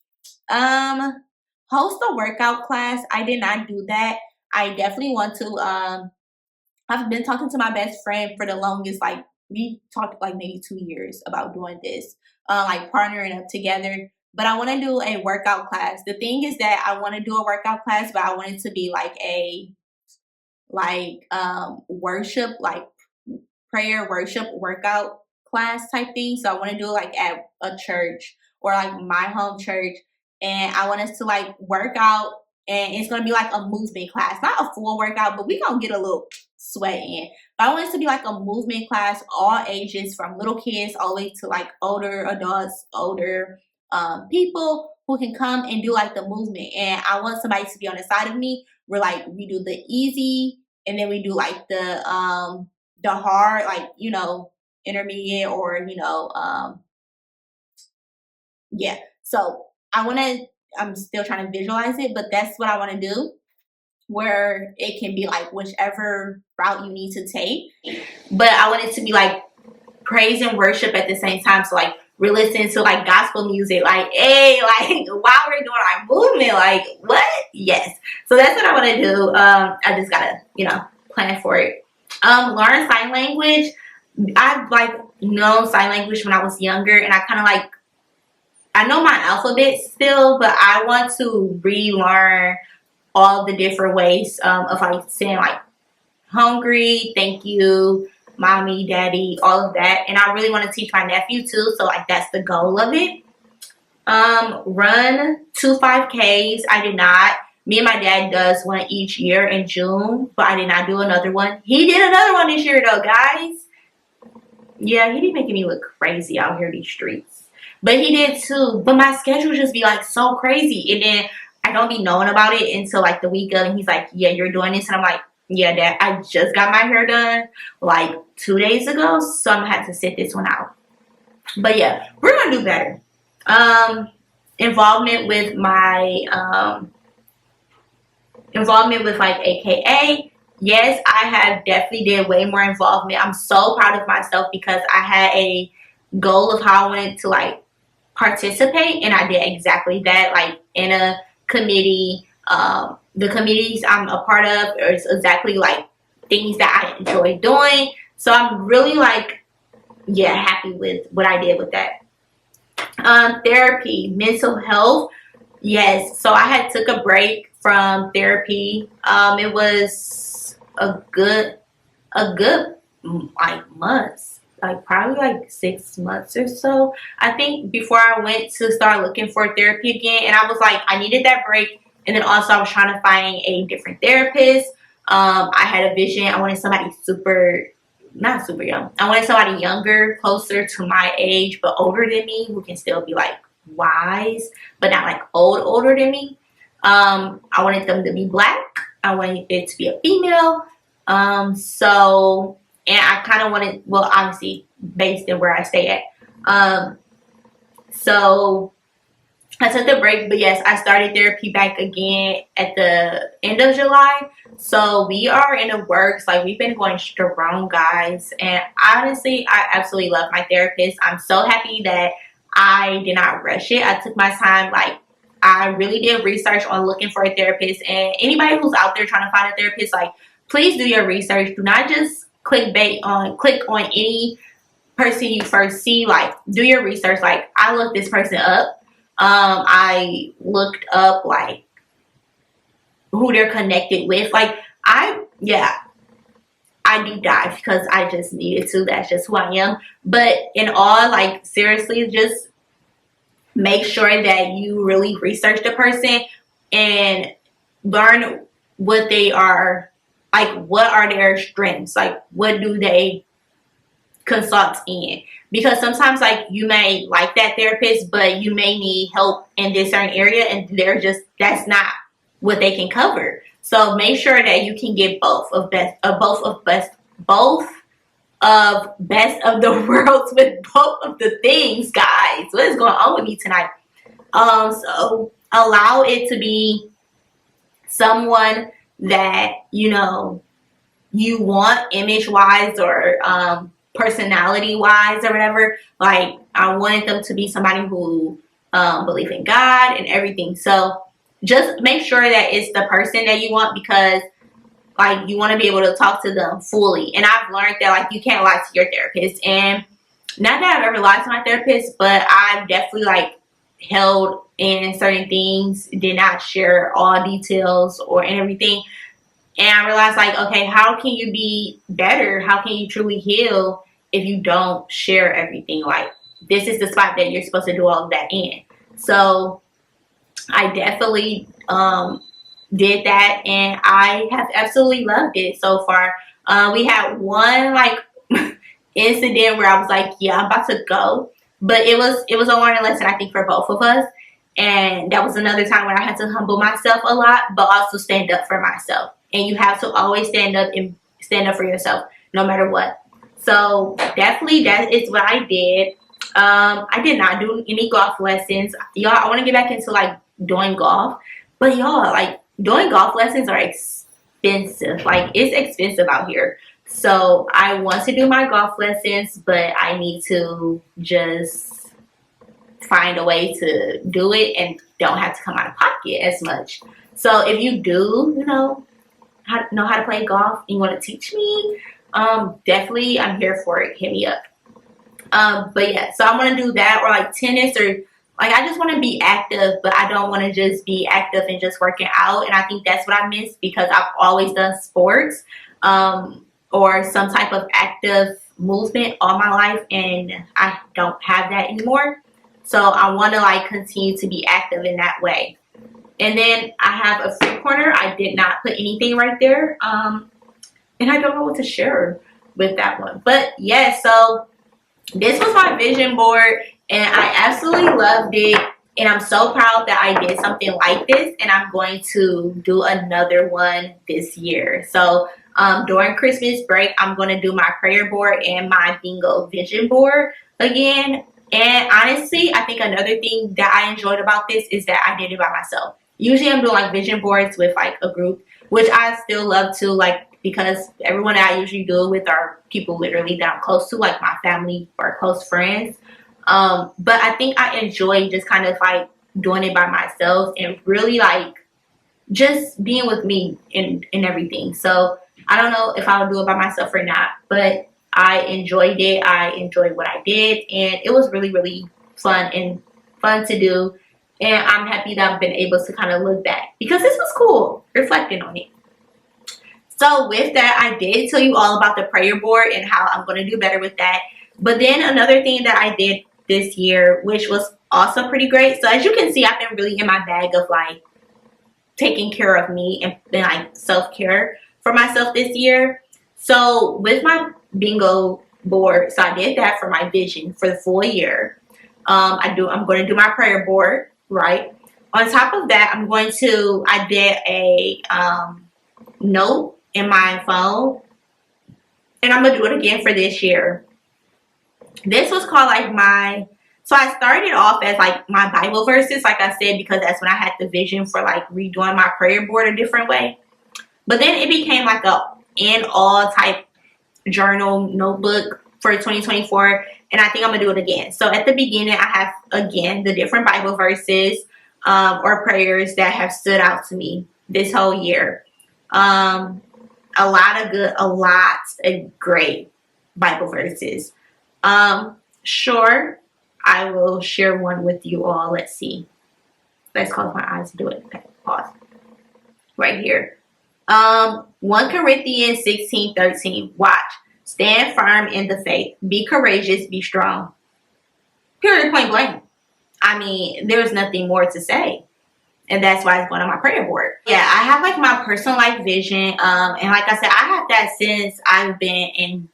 Host a workout class. I did not do that. I definitely want to. I've been talking to my best friend for the longest, like we talked like maybe 2 years about doing this, like partnering up together. But I want to do a workout class. The thing is that I want to do a workout class, but I want it to be like a worship, like prayer worship workout class type thing. So I want to do it like at a church or like my home church, and I want us to like work out, and it's gonna be like a movement class, not a full workout, but we gonna get a little sweat in. But I want it to be like a movement class, all ages, from little kids all the way to like older adults, older people who can come and do like the movement. And I want somebody to be on the side of me where like we do the easy, and then we do like the hard, like, you know, intermediate, or yeah. So I'm still trying to visualize it, but that's what I want to do, where it can be like whichever route you need to take, but I want it to be like praise and worship at the same time. So like we're listening to like gospel music, like, hey, like while we're doing our movement, like what? Yes. So that's what I want to do. I just gotta, plan for it. Learn sign language. I've like known sign language when I was younger, and I kind of like, I know my alphabet still, but I want to relearn all the different ways of like saying like hungry, thank you, mommy, daddy, all of that. And I really want to teach my nephew too. So like that's the goal of it. Run 2 5Ks. I did not. Me and my dad does one each year in June, but I did not do another one. He did another one this year though, guys. Yeah, he be making me look crazy out here in these streets. But he did too. But my schedule just be like so crazy. And then I don't be knowing about it until like the week of, and he's like, yeah, you're doing this. And I'm like, yeah, Dad, I just got my hair done like 2 days ago. So I'm gonna have to sit this one out. But yeah, we're gonna do better. Involvement with my involvement with like AKA. Yes, I have definitely did way more involvement. I'm so proud of myself because I had a goal of how I wanted to like participate, and I did exactly that, like in a committee. The committees I'm a part of is exactly like things that I enjoy doing. So I'm really like, yeah, happy with what I did with that. Therapy, mental health. Yes, so I had took a break from therapy. It was a good like months, like probably like 6 months or so, I think, before I went to start looking for therapy again. And I was like, I needed that break. And then also I was trying to find a different therapist. I had a vision. I wanted somebody not super young. I wanted somebody younger, closer to my age, but older than me, who can still be like wise, but not like older than me. I wanted them to be Black. I wanted it to be a female. And I kind of wanted, well, obviously based in where I stay at. So I took the break, but yes, I started therapy back again at the end of July. So we are in the works. Like, we've been going strong, guys. And honestly, I absolutely love my therapist. I'm so happy that I did not rush it. I took my time. Like, I really did research on looking for a therapist. And anybody who's out there trying to find a therapist, like, please do your research. Do not just click on any person you first see. Like, do your research. Like, I looked this person up. I looked up like who they're connected with. Like, I deep dive because I just needed to. That's just who I am. But in all, like, seriously, just make sure that you really research the person and learn what they are, like, what are their strengths, like, what do they consult in, because sometimes, like, you may like that therapist, but you may need help in this certain area, and that's not what they can cover. So make sure that you can get both of best of the worlds with both of the things, guys. What is going on with me tonight? So allow it to be someone that you want image wise or personality wise or whatever. Like, I wanted them to be somebody who believe in God and everything. So just make sure that it's the person that you want, because like, you want to be able to talk to them fully. And I've learned that, like, you can't lie to your therapist. And not that I've ever lied to my therapist, but I've definitely, like, held in certain things, did not share all details or everything. And I realized, like, okay, how can you be better? How can you truly heal if you don't share everything? Like, this is the spot that you're supposed to do all of that in. So I definitely did that, and I have absolutely loved it so far. We had one, like, incident where I was like, yeah, I'm about to go. But it was a learning lesson, I think, for both of us. And that was another time when I had to humble myself a lot, but also stand up for myself. And you have to always stand up for yourself, no matter what. So definitely that is what I did. I did not do any golf lessons. Y'all, I want to get back into, like, doing golf. But y'all, like, doing golf lessons are expensive. Like, it's expensive out here. So I want to do my golf lessons, but I need to just find a way to do it and don't have to come out of pocket as much. So if you do, know how to play golf and you want to teach me, definitely I'm here for it. Hit me up. But yeah, so I want to do that, or like tennis, or like, I just want to be active, but I don't want to just be active and just working out. And I think that's what I miss, because I've always done sports, or some type of active movement all my life, and I don't have that anymore. So I want to, like, continue to be active in that way. And then I have a free corner. I did not put anything right there. And I don't know what to share with that one. But yeah, so this was my vision board, and I absolutely loved it. And I'm so proud that I did something like this, and I'm going to do another one this year. So during Christmas break, I'm going to do my prayer board and my bingo vision board again. And honestly, I think another thing that I enjoyed about this is that I did it by myself. Usually I'm doing, like, vision boards with, like, a group, which I still love to, like, because everyone that I usually do it with are people literally that I'm close to, like my family or close friends. But I think I enjoy just kind of, like, doing it by myself and really, like, just being with me and everything. So I don't know if I'll do it by myself or not, but I enjoyed it. I enjoyed what I did, and it was really, really fun to do. And I'm happy that I've been able to kind of look back, because this was cool, reflecting on it. So with that, I did tell you all about the prayer board and how I'm going to do better with that. But then another thing that I did this year, which was also pretty great. So as you can see, I've been really in my bag of, like, taking care of me and like, self-care for myself this year. So with my bingo board, so I did that for my vision for the full year. I'm going to do my prayer board, right? On top of that, I did a note in my phone, and I'm going to do it again for this year. This was called, like, so I started off as, like, my Bible verses, like I said, because that's when I had the vision for, like, redoing my prayer board a different way. But then it became like a in-all type journal notebook for 2024, and I think I'm going to do it again. So at the beginning, I have, again, the different Bible verses or prayers that have stood out to me this whole year. a lot of great Bible verses. Sure, I will share one with you all. Let's see. Let's close my eyes to do it. Okay, pause. Right here. 1 Corinthians 16:13. Watch. Stand firm in the faith. Be courageous. Be strong. Period, point blank. I mean, there's nothing more to say. And that's why it's going on my prayer board. Yeah, I have like my personal life vision. And like I said, I have that since I've been in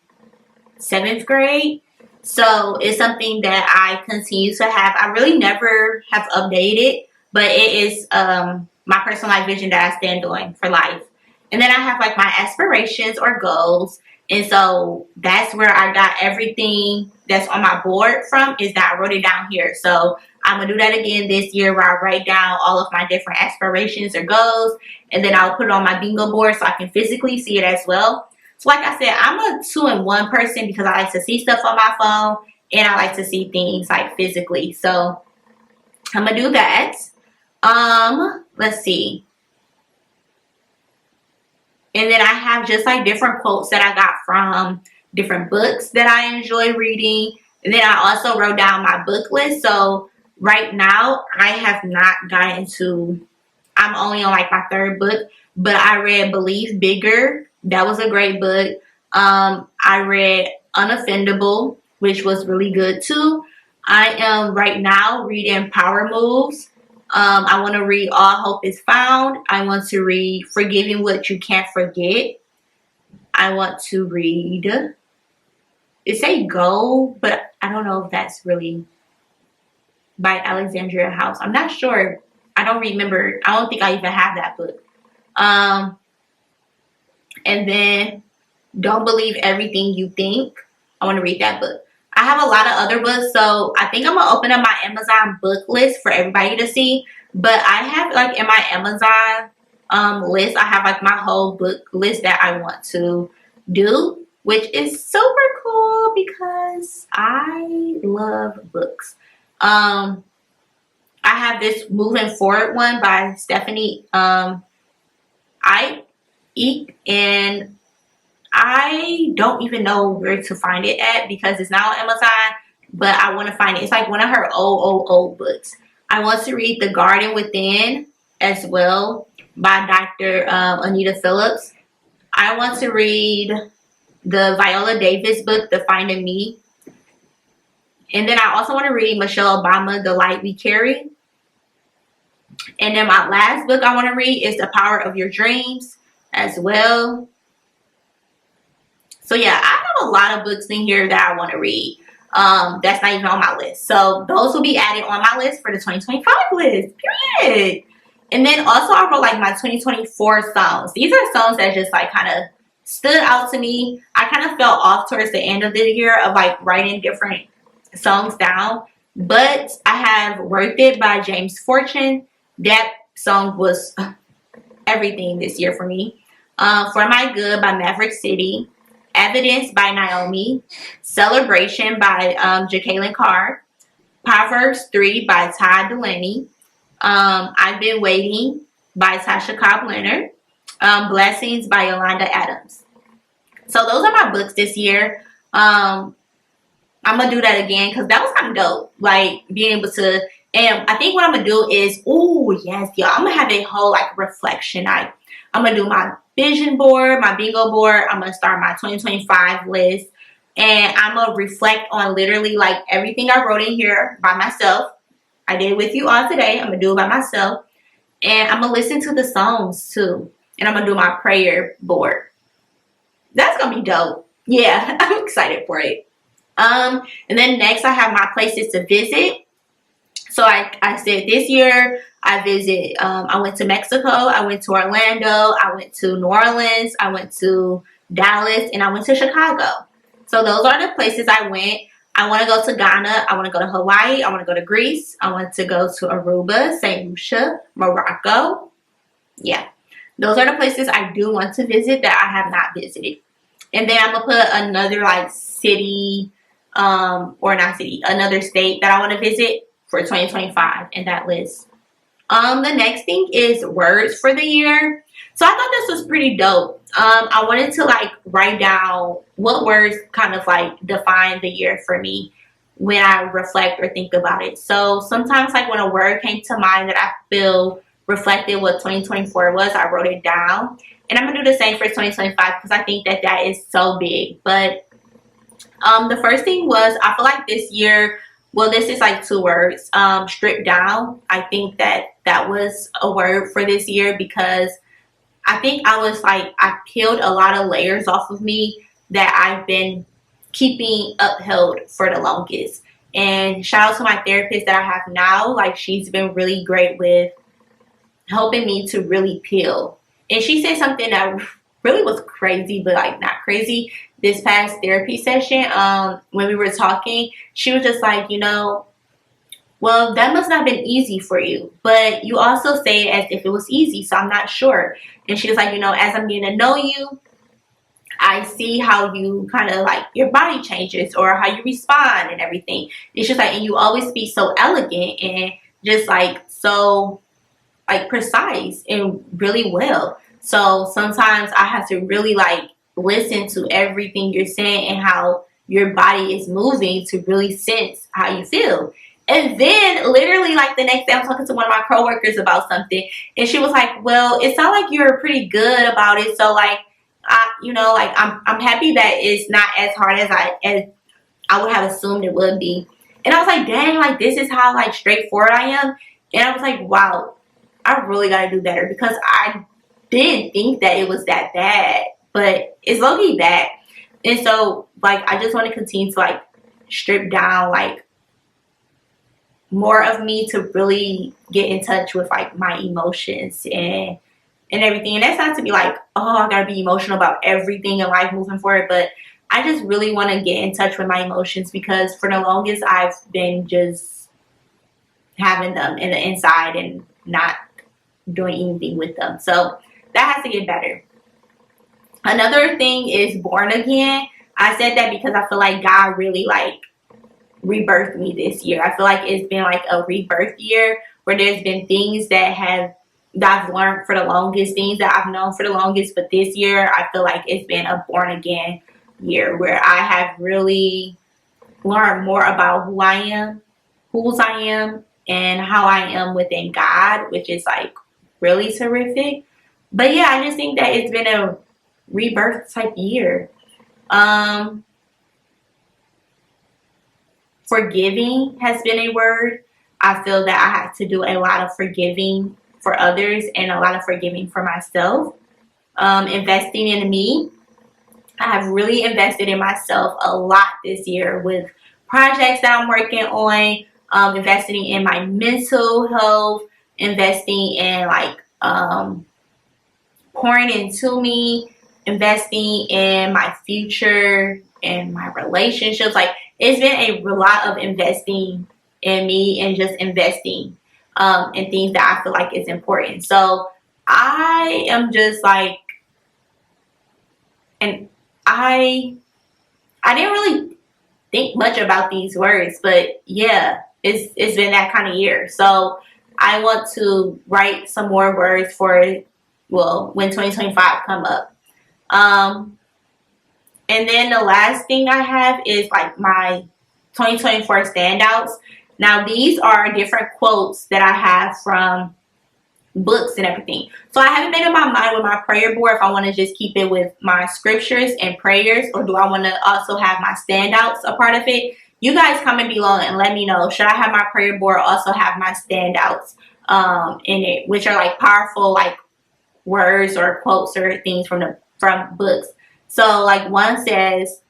7th grade. So it's something that I continue to have. I really never have updated, but it is my personal life vision that I stand on for life. And then I have like my aspirations or goals. And so that's where I got everything that's on my board from, is that I wrote it down here. So I'm going to do that again this year, where I write down all of my different aspirations or goals. And then I'll put it on my bingo board so I can physically see it as well. So like I said, I'm a 2-in-1 person because I like to see stuff on my phone and I like to see things like physically. So I'm going to do that. Let's see. And then I have just like different quotes that I got from different books that I enjoy reading. And then I also wrote down my book list. So right now I have not gotten to, I'm only on like my 3rd book, but I read Believe Bigger. That was a great book. I read Unoffendable, which was really good too. I am right now reading Power Moves. I want to read All Hope is Found. I want to read Forgiving What You Can't Forget. I want to read, it say Go, but I don't know if that's really by Alexandria House. I'm not sure. I don't remember. I don't think I even have that book. And then Don't Believe Everything You Think. I want to read that book. I have a lot of other books, so I think I'm going to open up my Amazon book list for everybody to see. But I have, like, in my Amazon list, I have, like, my whole book list that I want to do, which is super cool because I love books. I have this Moving Forward one by Stephanie Ike, and I don't even know where to find it at because it's not on Amazon, but I want to find it. It's like one of her old books. I want to read The Garden Within as well by Dr. Anita Phillips. I want to read the Viola Davis book, The Finding Me. And then I also want to read Michelle Obama, The Light We Carry. And then my last book I want to read is The Power of Your Dreams as well. So yeah, I have a lot of books in here that I want to read. That's not even on my list. So those will be added on my list for the 2025 list. Period. And then also I wrote like my 2024 songs. These are songs that just like kind of stood out to me. I kind of fell off towards the end of the year of like writing different songs down. But I have Worth It by James Fortune. That song was everything this year for me. For My Good by Maverick City. Evidence by Naomi. Celebration by Jacqueline Carr. Proverbs 3 by Todd Delaney. I've Been Waiting by Tasha Cobb Leonard. Blessings by Yolanda Adams. So those are my books this year. I'm going to do that again because that was kind of dope. Like being able to, and I think what I'm going to do is, oh yes, y'all, I'm going to have a whole like reflection night. I'm going to do my vision board, my bingo board. I'm going to start my 2025 list. And I'm going to reflect on literally like everything I wrote in here by myself. I did it with you all today. I'm going to do it by myself. And I'm going to listen to the songs too. And I'm going to do my prayer board. That's going to be dope. Yeah, I'm excited for it. And then next I have my places to visit. So I said this year I went to Mexico, I went to Orlando, I went to New Orleans, I went to Dallas, and I went to Chicago. So those are the places I went. I want to go to Ghana, I want to go to Hawaii, I want to go to Greece, I want to go to Aruba, St. Lucia, Morocco. Yeah, those are the places I do want to visit that I have not visited. And then I'm going to put another like city, or not city, another state that I want to visit for 2025 in that list. The next thing is words for the year. So I thought this was pretty dope. I wanted to like write down what words kind of like define the year for me when I reflect or think about it. So sometimes like when a word came to mind that I feel reflected what 2024 was, I wrote it down. And I'm gonna do the same for 2025 because I think that that is so big. But the first thing was I feel like this year, well, this is like two words, stripped down. I think that that was a word for this year because I think I was like, I peeled a lot of layers off of me that I've been keeping upheld for the longest. And shout out to my therapist that I have now. Like, she's been really great with helping me to really peel. And she said something that really was crazy, but like not crazy. This past therapy session, when we were talking, she was just like, you know, well, that must not have been easy for you, but you also say it as if it was easy, so I'm not sure. And she was like, you know, as I'm getting to know you, I see how you kind of like your body changes or how you respond and everything. It's just like, and you always speak so elegant and just like so like precise and really well. So sometimes I have to really like listen to everything you're saying and how your body is moving to really sense how you feel. And then literally like the next day I'm talking to one of my coworkers about something and she was like, well, it sounds like you're pretty good about it. So like, you know, like I'm happy that it's not as hard as I would have assumed it would be. And I was like, dang, like this is how like straightforward I am. And I was like, wow, I really got to do better because I didn't think that it was that bad, but it's low-key bad. And so like, I just want to continue to like strip down like more of me to really get in touch with like my emotions and everything. And that's not to be like, oh, I gotta be emotional about everything in life moving forward, but I just really want to get in touch with my emotions because for the longest I've been just having them in the inside and not doing anything with them. So that has to get better. Another thing is born again. I said that because I feel like God really like rebirthed me this year. I feel like it's been like a rebirth year where there's been things that I've learned for the longest, things that I've known for the longest, but this year I feel like it's been a born again year where I have really learned more about who I am, whose I am, and how I am within God, which is like really terrific. But yeah, I just think that it's been a rebirth type year. Forgiving has been a word. I feel that I have to do a lot of forgiving for others and a lot of forgiving for myself. Investing in me. I have really invested in myself a lot this year with projects that I'm working on, investing in my mental health, investing in like pouring into me, investing in my future and my relationships. Like it's been a lot of investing in me and just investing in things that I feel like is important. So I am just like, and I didn't really think much about these words, but yeah, it's been that kind of year. So I want to write some more words for, well, when 2025 come up. And then the last thing I have is like my 2024 standouts. Now these are different quotes that I have from books and everything. So I haven't made up my mind with my prayer board if I want to just keep it with my scriptures and prayers, or do I want to also have my standouts a part of it. You guys comment below and let me know. Should I have my prayer board also have my standouts in it, which are like powerful like words or quotes or things from books. So like one says,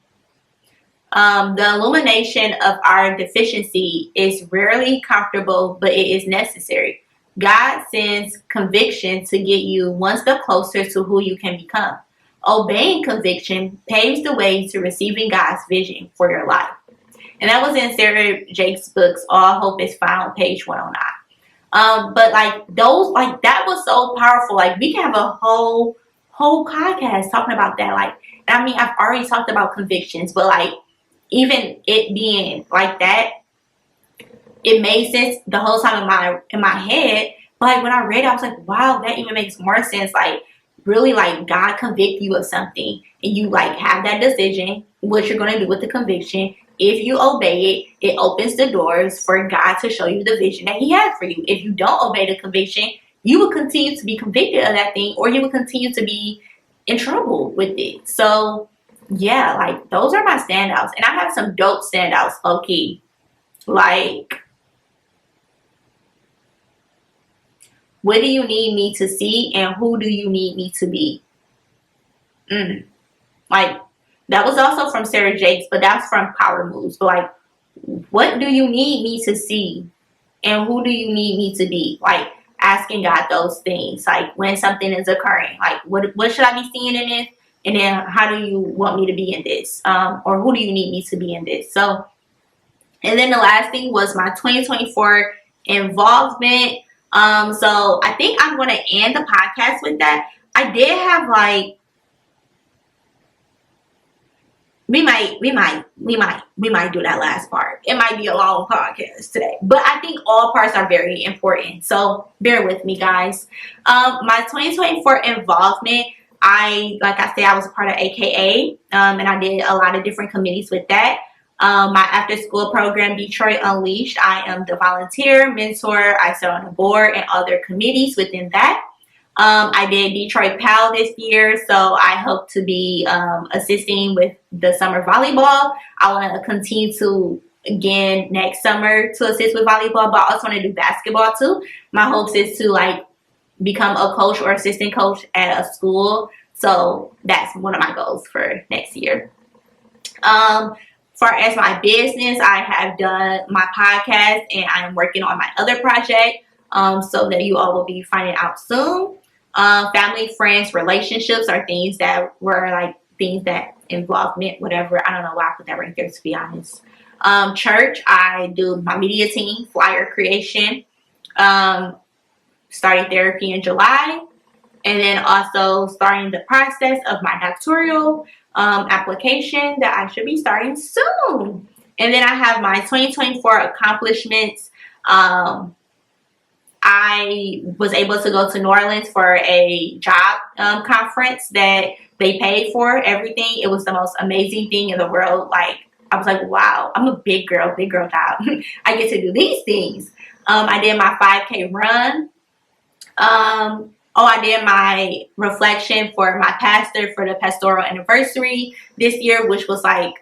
the illumination of our deficiency is rarely comfortable, but it is necessary. God sends conviction to get you one step closer to who you can become. Obeying conviction paves the way to receiving God's vision for your life. And that was in Sarah Jake's books, All Hope is Found, page 109. But like those, like that was so powerful. Like we can have a whole podcast talking about that. Like, I mean, I've already talked about convictions, but like even it being like that, it made sense the whole time in my head. But like when I read it, I was like, wow, that even makes more sense. Like really like God convict you of something and you like have that decision, what you're going to do with the conviction. If you obey it, it opens the doors for God to show you the vision that he has for you. If you don't obey the conviction, you will continue to be convicted of that thing, or you will continue to be in trouble with it. So yeah, like those are my standouts. And I have some dope standouts, low-key. Like, what do you need me to see and who do you need me to be? Like, that was also from Sarah Jakes, but that's from Power Moves. But like, what do you need me to see and who do you need me to be? Like, asking God those things. Like, when something is occurring, like, what should I be seeing in this? And then how do you want me to be in this? Or who do you need me to be in this? So, and then the last thing was my 2024 involvement. So I think I'm going to end the podcast with that. I did have like, we might do that last part. It might be a long podcast today, but I think all parts are very important. So bear with me, guys. My 2024 involvement, like I said, I was a part of AKA, and I did a lot of different committees with that. My after school program, Detroit Unleashed, I am the volunteer, mentor, I sit on the board and other committees within that. I did Detroit PAL this year, so I hope to be assisting with the summer volleyball. I want to continue to, again, next summer to assist with volleyball, but I also want to do basketball too. My hopes is to like become a coach or assistant coach at a school. So that's one of my goals for next year. Far as my business, I have done my podcast and I am working on my other project, so that you all will be finding out soon. Family, friends, relationships are things that were like things that involvement, whatever. I don't know why I put that right there, to be honest. Church, I do my media team, flyer creation, starting therapy in July, and then also starting the process of my doctoral application that I should be starting soon. And then I have my 2024 accomplishments. I was able to go to New Orleans for a job conference that they paid for everything. It was the most amazing thing in the world. Like, I was like, wow, I'm a big girl job. I get to do these things. I did my 5K run. I did my reflection for my pastor for the pastoral anniversary this year, which was like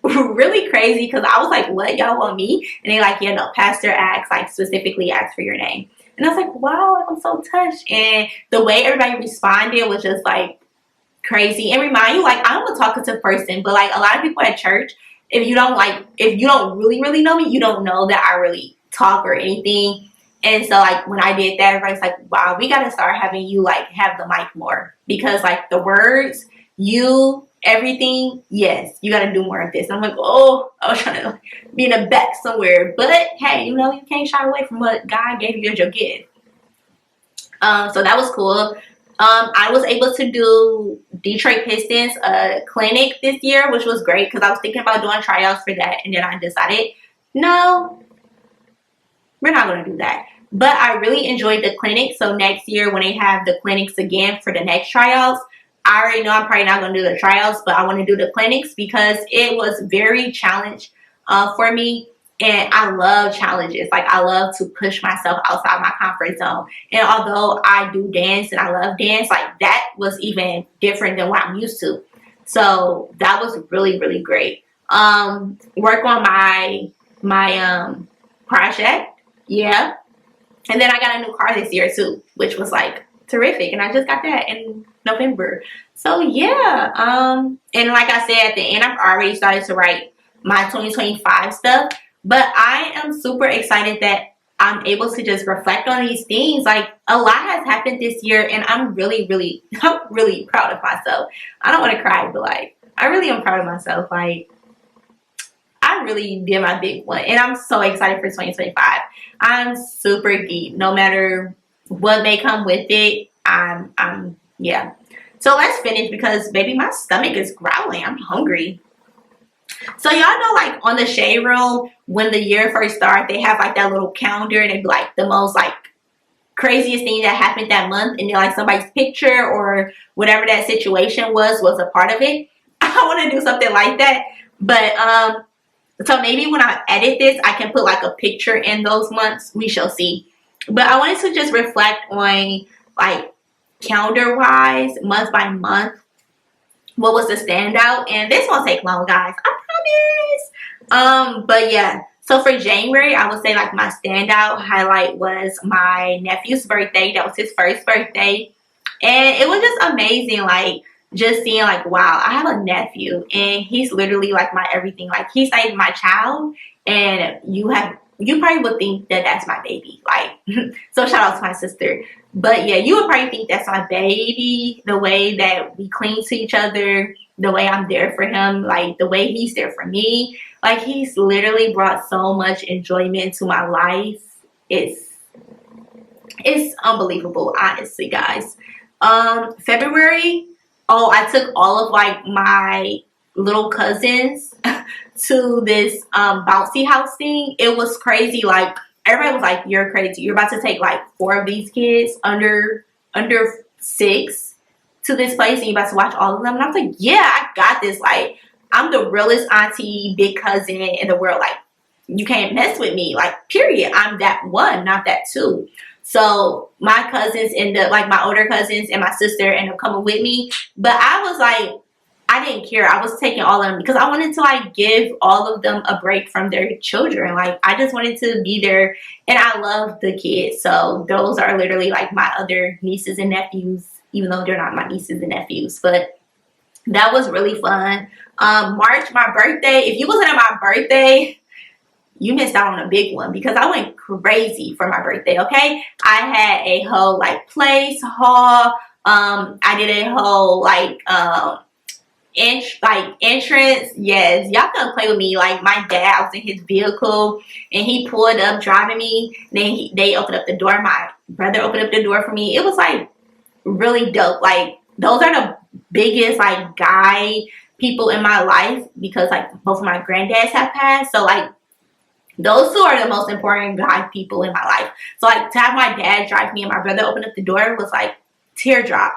really crazy because I was like, what, y'all want me? And they like, yeah, no, pastor asks, like specifically asked for your name. And I was like, wow, I'm so touched. And the way everybody responded was just like crazy. And remind you, like, I'm a talkative person, but like a lot of people at church, if you don't really know me, you don't know that I really talk or anything. And so like when I did that, everybody's like, wow, we got to start having you like have the mic more, because like the words, everything, yes, you got to do more of this. I'm like, oh, I was trying to be in the back somewhere. But hey, you can't shy away from what God gave you as your gift. So that was cool. I was able to do Detroit Pistons clinic this year, which was great because I was thinking about doing tryouts for that. And then I decided, no, we're not going to do that. But I really enjoyed the clinic. So next year when they have the clinics again for the next tryouts, I already know I'm probably not going to do the tryouts, but I want to do the clinics because it was very challenge for me. And I love challenges. Like, I love to push myself outside my comfort zone. And although I do dance and I love dance, like that was even different than what I'm used to. So that was really, really great. Work on my project. Yeah. And then I got a new car this year too, which was like terrific. And I just got that in November. So yeah. And like I said at the end, I've already started to write my 2025 stuff. But I am super excited that I'm able to just reflect on these things. Like, a lot has happened this year, and I'm really, really, I'm really proud of myself. I don't want to cry, but like, I really am proud of myself. Like, I really did my big one, and I'm so excited for 2025. I'm super geeked. No matter what may come with it, yeah. So let's finish because, baby, my stomach is growling. I'm hungry. So y'all know, like, on the Shade Room, when the year first started, they have like that little calendar and it'd be like the most like craziest thing that happened that month, and then like somebody's picture or whatever that situation was a part of it. I want to do something like that. But so maybe when I edit this, I can put like a picture in those months. We shall see. But I wanted to just reflect on like calendar wise, month by month, what was the standout. And this won't take long, guys, I promise. But yeah, so for January, I would say like my standout highlight was my nephew's birthday. That was his first birthday, and it was just amazing, like just seeing like, wow, I have a nephew and he's literally like my everything. Like he's like my child, and you probably would think that that's my baby. Like, so shout out to my sister. But yeah, you would probably think that's my baby, the way that we cling to each other, the way I'm there for him, like the way he's there for me. Like he's literally brought so much enjoyment to my life. It's unbelievable, honestly, guys. February, oh, I took all of like my little cousins to this bouncy house thing. It was crazy. Like everybody was like, you're crazy, you're about to take like 4 of these kids under 6 to this place and you're about to watch all of them. And I was like, yeah, I got this. Like I'm the realest auntie, big cousin in the world. Like you can't mess with me, like period. I'm that one, not that two. So my cousins like my older cousins and my sister ended up coming with me. But I was like, I didn't care. I was taking all of them because I wanted to like give all of them a break from their children. Like I just wanted to be there, and I love the kids. So those are literally like my other nieces and nephews, even though they're not my nieces and nephews. But that was really fun. March, my birthday. If you wasn't at my birthday, you missed out on a big one because I went crazy for my birthday. Okay, I had a whole like place haul. I did a whole like entrance. Yes, y'all can play with me. Like my dad, I was in his vehicle and he pulled up driving me. Then they opened up the door. My brother opened up the door for me. It was like really dope. Like those are the biggest like guy people in my life because like both of my granddads have passed. So like those two are the most important guy people in my life. So like to have my dad drive me and my brother open up the door was like teardrop.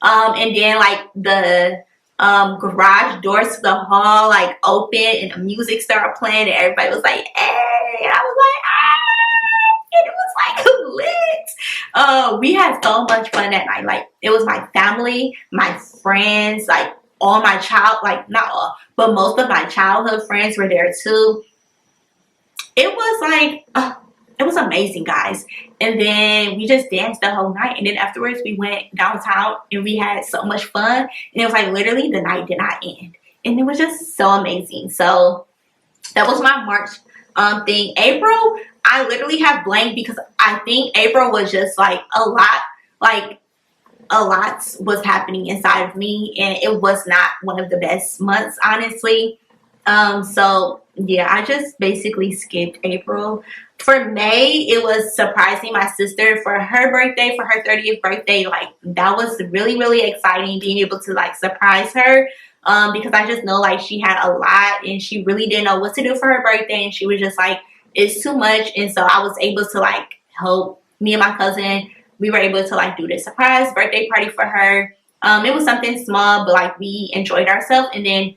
And then like the garage doors to the hall like open and the music started playing and everybody was like, hey, and I was like, ah, and it was like lit. We had so much fun that night. Like it was my family, my friends, like all my not all, but most of my childhood friends were there too. It was like, it was amazing, guys. And then we just danced the whole night. And then afterwards, we went downtown and we had so much fun. And it was like literally the night did not end. And it was just so amazing. So that was my March thing. April, I literally have blank because I think April was just like a lot was happening inside of me. And it was not one of the best months, honestly. So yeah, I just basically skipped April. For May, it was surprising my sister for her birthday, for her 30th birthday. Like that was really, really exciting being able to like surprise her. Because I just know like she had a lot and she really didn't know what to do for her birthday, and she was just like, it's too much. And so I was able to like help me and my cousin. We were able to like do this surprise birthday party for her. It was something small, but like we enjoyed ourselves. And then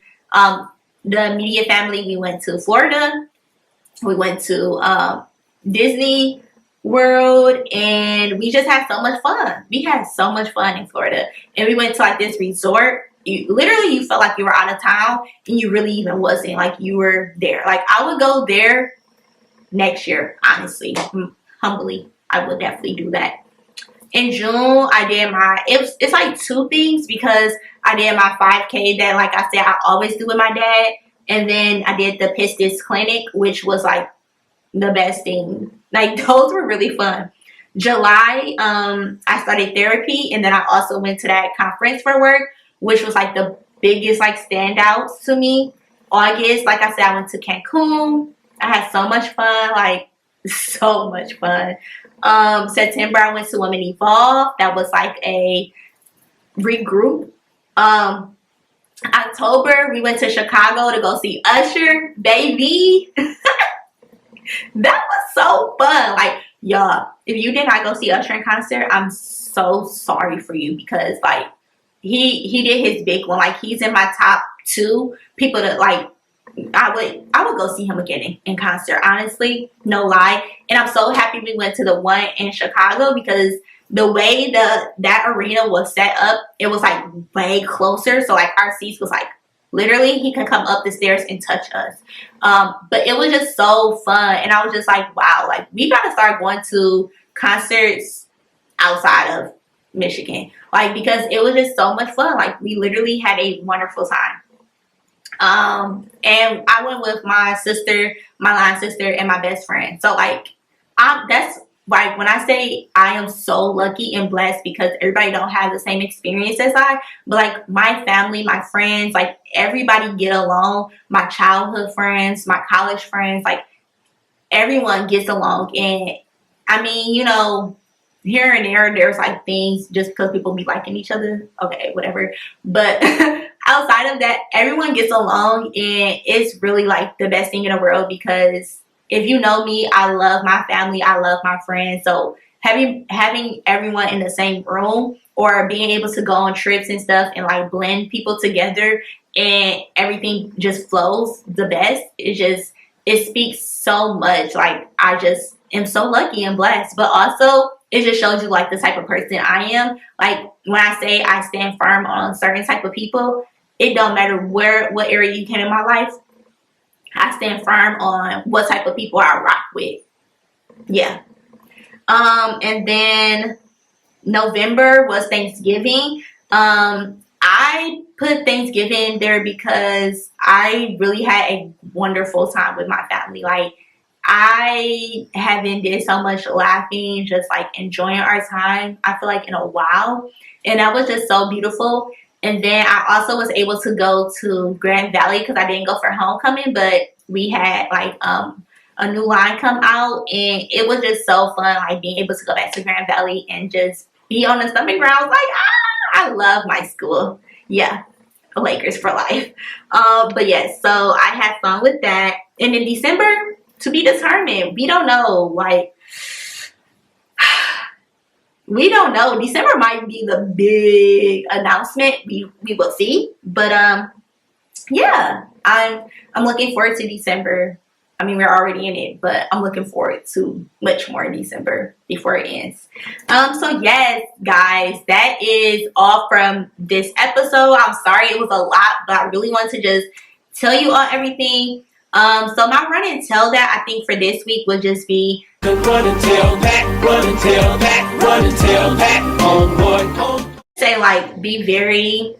the immediate family, we went to Florida. We went to Disney World, and we just had so much fun. We had so much fun in Florida. And we went to like this resort. You felt like you were out of town, and you really even wasn't. Like you were there. Like I would go there next year, honestly. Humbly, I would definitely do that. In June, I did it's like 2 things because I did my 5K that, like I said, I always do with my dad. And then I did the Pistis Clinic, which was like the best thing. Like those were really fun. July, I started therapy, and then I also went to that conference for work, which was like the biggest like standouts to me. August, like I said, I went to Cancun. I had so much fun, like so much fun. September, I went to Women Evolve. That was like a regroup. October, we went to Chicago to go see Usher, baby. That was so fun. Like y'all, if you did not go see Usher in concert, I'm so sorry for you, because like he did his big one. Like, he's in my top 2 people that like I would go see him again in concert, honestly, no lie. And I'm so happy we went to the one in Chicago, because the way that arena was set up, it was like way closer. So like our seats was like literally he could come up the stairs and touch us. But it was just so fun, and I was just like, wow, like we gotta start going to concerts outside of Michigan, like, because it was just so much fun. Like, we literally had a wonderful time. And I went with my sister, my line sister, and my best friend. So like, that's like when I say I am so lucky and blessed, because everybody don't have the same experience as I, but like my family, my friends, like everybody get along. My childhood friends, my college friends, like everyone gets along. And I mean, you know, here and there's like things just because people be liking each other. Okay, whatever. But outside of that, everyone gets along, and it's really like the best thing in the world, because if you know me, I love my family, I love my friends. So having everyone in the same room, or being able to go on trips and stuff and like blend people together and everything just flows the best. It speaks so much. Like, I just am so lucky and blessed. But also, it just shows you like the type of person I am. Like, when I say I stand firm on certain type of people, it don't matter what area you can in my life. I stand firm on what type of people I rock with. Yeah. And then November was Thanksgiving. I put Thanksgiving there because I really had a wonderful time with my family. Like, I haven't did so much laughing, just like enjoying our time, I feel like, in a while. And that was just so beautiful. And then I also was able to go to Grand Valley, because I didn't go for homecoming, but we had like a new line come out, and it was just so fun, like being able to go back to Grand Valley and just be on the stomping grounds. Like, I love my school. Yeah, Lakers for life. But yes, so I had fun with that. And in December, to be determined, we don't know. Like, we don't know. December might be the big announcement. We will see. But yeah, I'm looking forward to December. I mean, we're already in it, but I'm looking forward to much more in December before it ends. So yes, guys, that is all from this episode. I'm sorry it was a lot, but I really want to just tell you all everything. So my run and tell that, I think, for this week would just be
Run and tell that, run and tell that, run and tell that, on boy.
Say, like, be very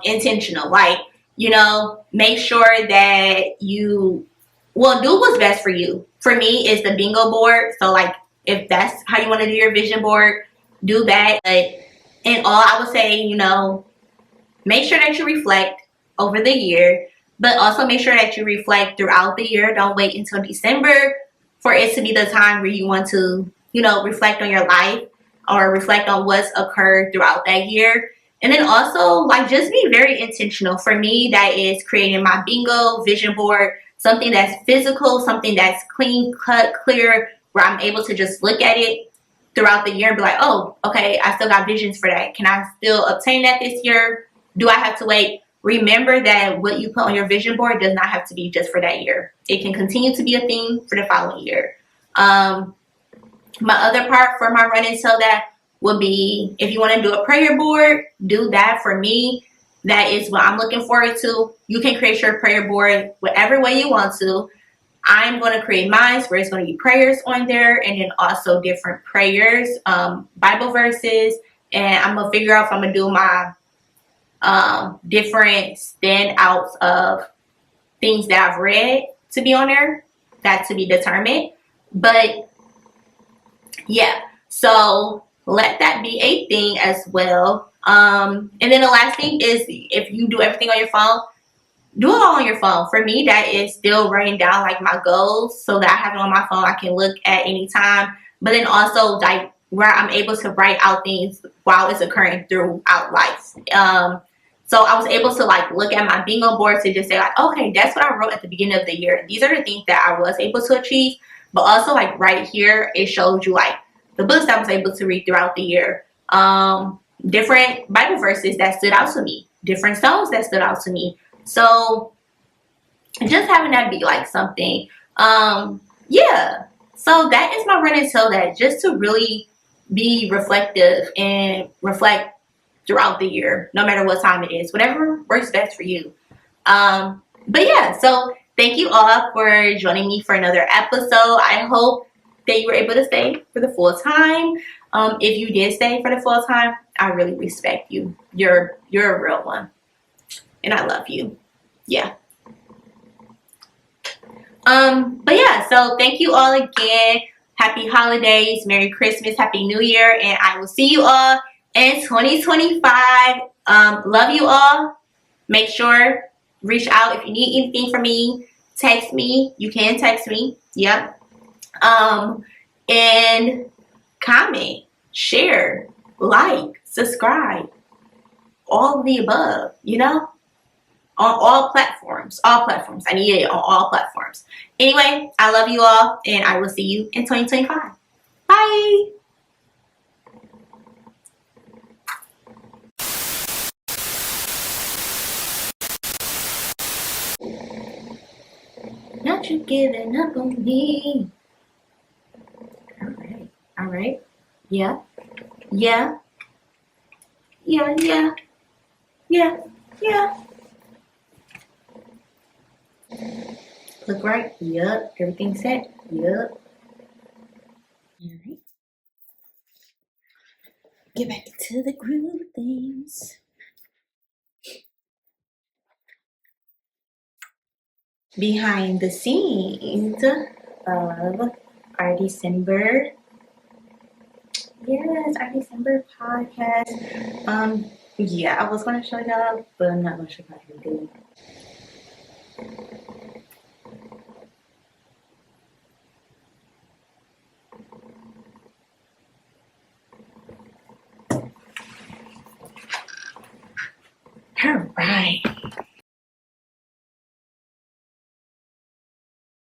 intentional. Like, you know, make sure that you do what's best for you. For me, it's the bingo board. So like, if that's how you want to do your vision board, do that. But in all, I would say, you know, make sure that you reflect over the year, but also make sure that you reflect throughout the year. Don't wait until December for it to be the time where you want to, you know, reflect on your life or reflect on what's occurred throughout that year. And then also, like, just be very intentional. For me, that is creating my bingo vision board, something that's physical, something that's clean, cut, clear, where I'm able to just look at it throughout the year and be like, oh, okay, I still got visions for that. Can I still obtain that this year? Do I have to wait? Remember that what you put on your vision board does not have to be just for that year. It can continue to be a theme for the following year. My other part for my run and tell that would be, if you want to do a prayer board, do that. For me, that is what I'm looking forward to. You can create your prayer board whatever way you want to. I'm going to create mine where it's going to be prayers on there, and then also different prayers, Bible verses, and I'm going to figure out if I'm going to do my different standouts of things that I've read to be on there. That to be determined. But yeah, so let that be a thing as well. And then the last thing is, if you do everything on your phone, do it all on your phone. For me, that is still writing down like my goals so that I have it on my phone. I can look at any time. But then also, like, where I'm able to write out things while it's occurring throughout life. So I was able to like look at my bingo board to just say like, okay, that's what I wrote at the beginning of the year. These are the things that I was able to achieve. But also like right here, it shows you like the books that I was able to read throughout the year. Different Bible verses that stood out to me, different songs that stood out to me. So just having that be like something, yeah. So that is my run until that, just to really be reflective and reflect throughout the year, no matter what time it is, whatever works best for you. But yeah, so thank you all for joining me for another episode. I hope that you were able to stay for the full time. If you did stay for the full time, I really respect you. You're a real one, and I love you. Yeah. But yeah, so thank you all again. Happy holidays, Merry Christmas, Happy New Year, and I will see you all in 2025. Love you all. Make sure reach out if you need anything from me. Text me. You can text me. Yep. And comment, share, like, subscribe, all of the above. On all platforms. All platforms. I need it on all platforms. Anyway, I love you all, and I will see you in 2025. Bye. Not you giving up on me. All right. Yeah. Yeah. Yeah. Yeah. Yeah. Yeah. Look right. Yup. Everything set. Yup. All right. Get back to the groove of things. Behind the scenes of our December. Yes, our December podcast. Yeah, I was gonna show y'all, but I'm not gonna show y'all everything. All right.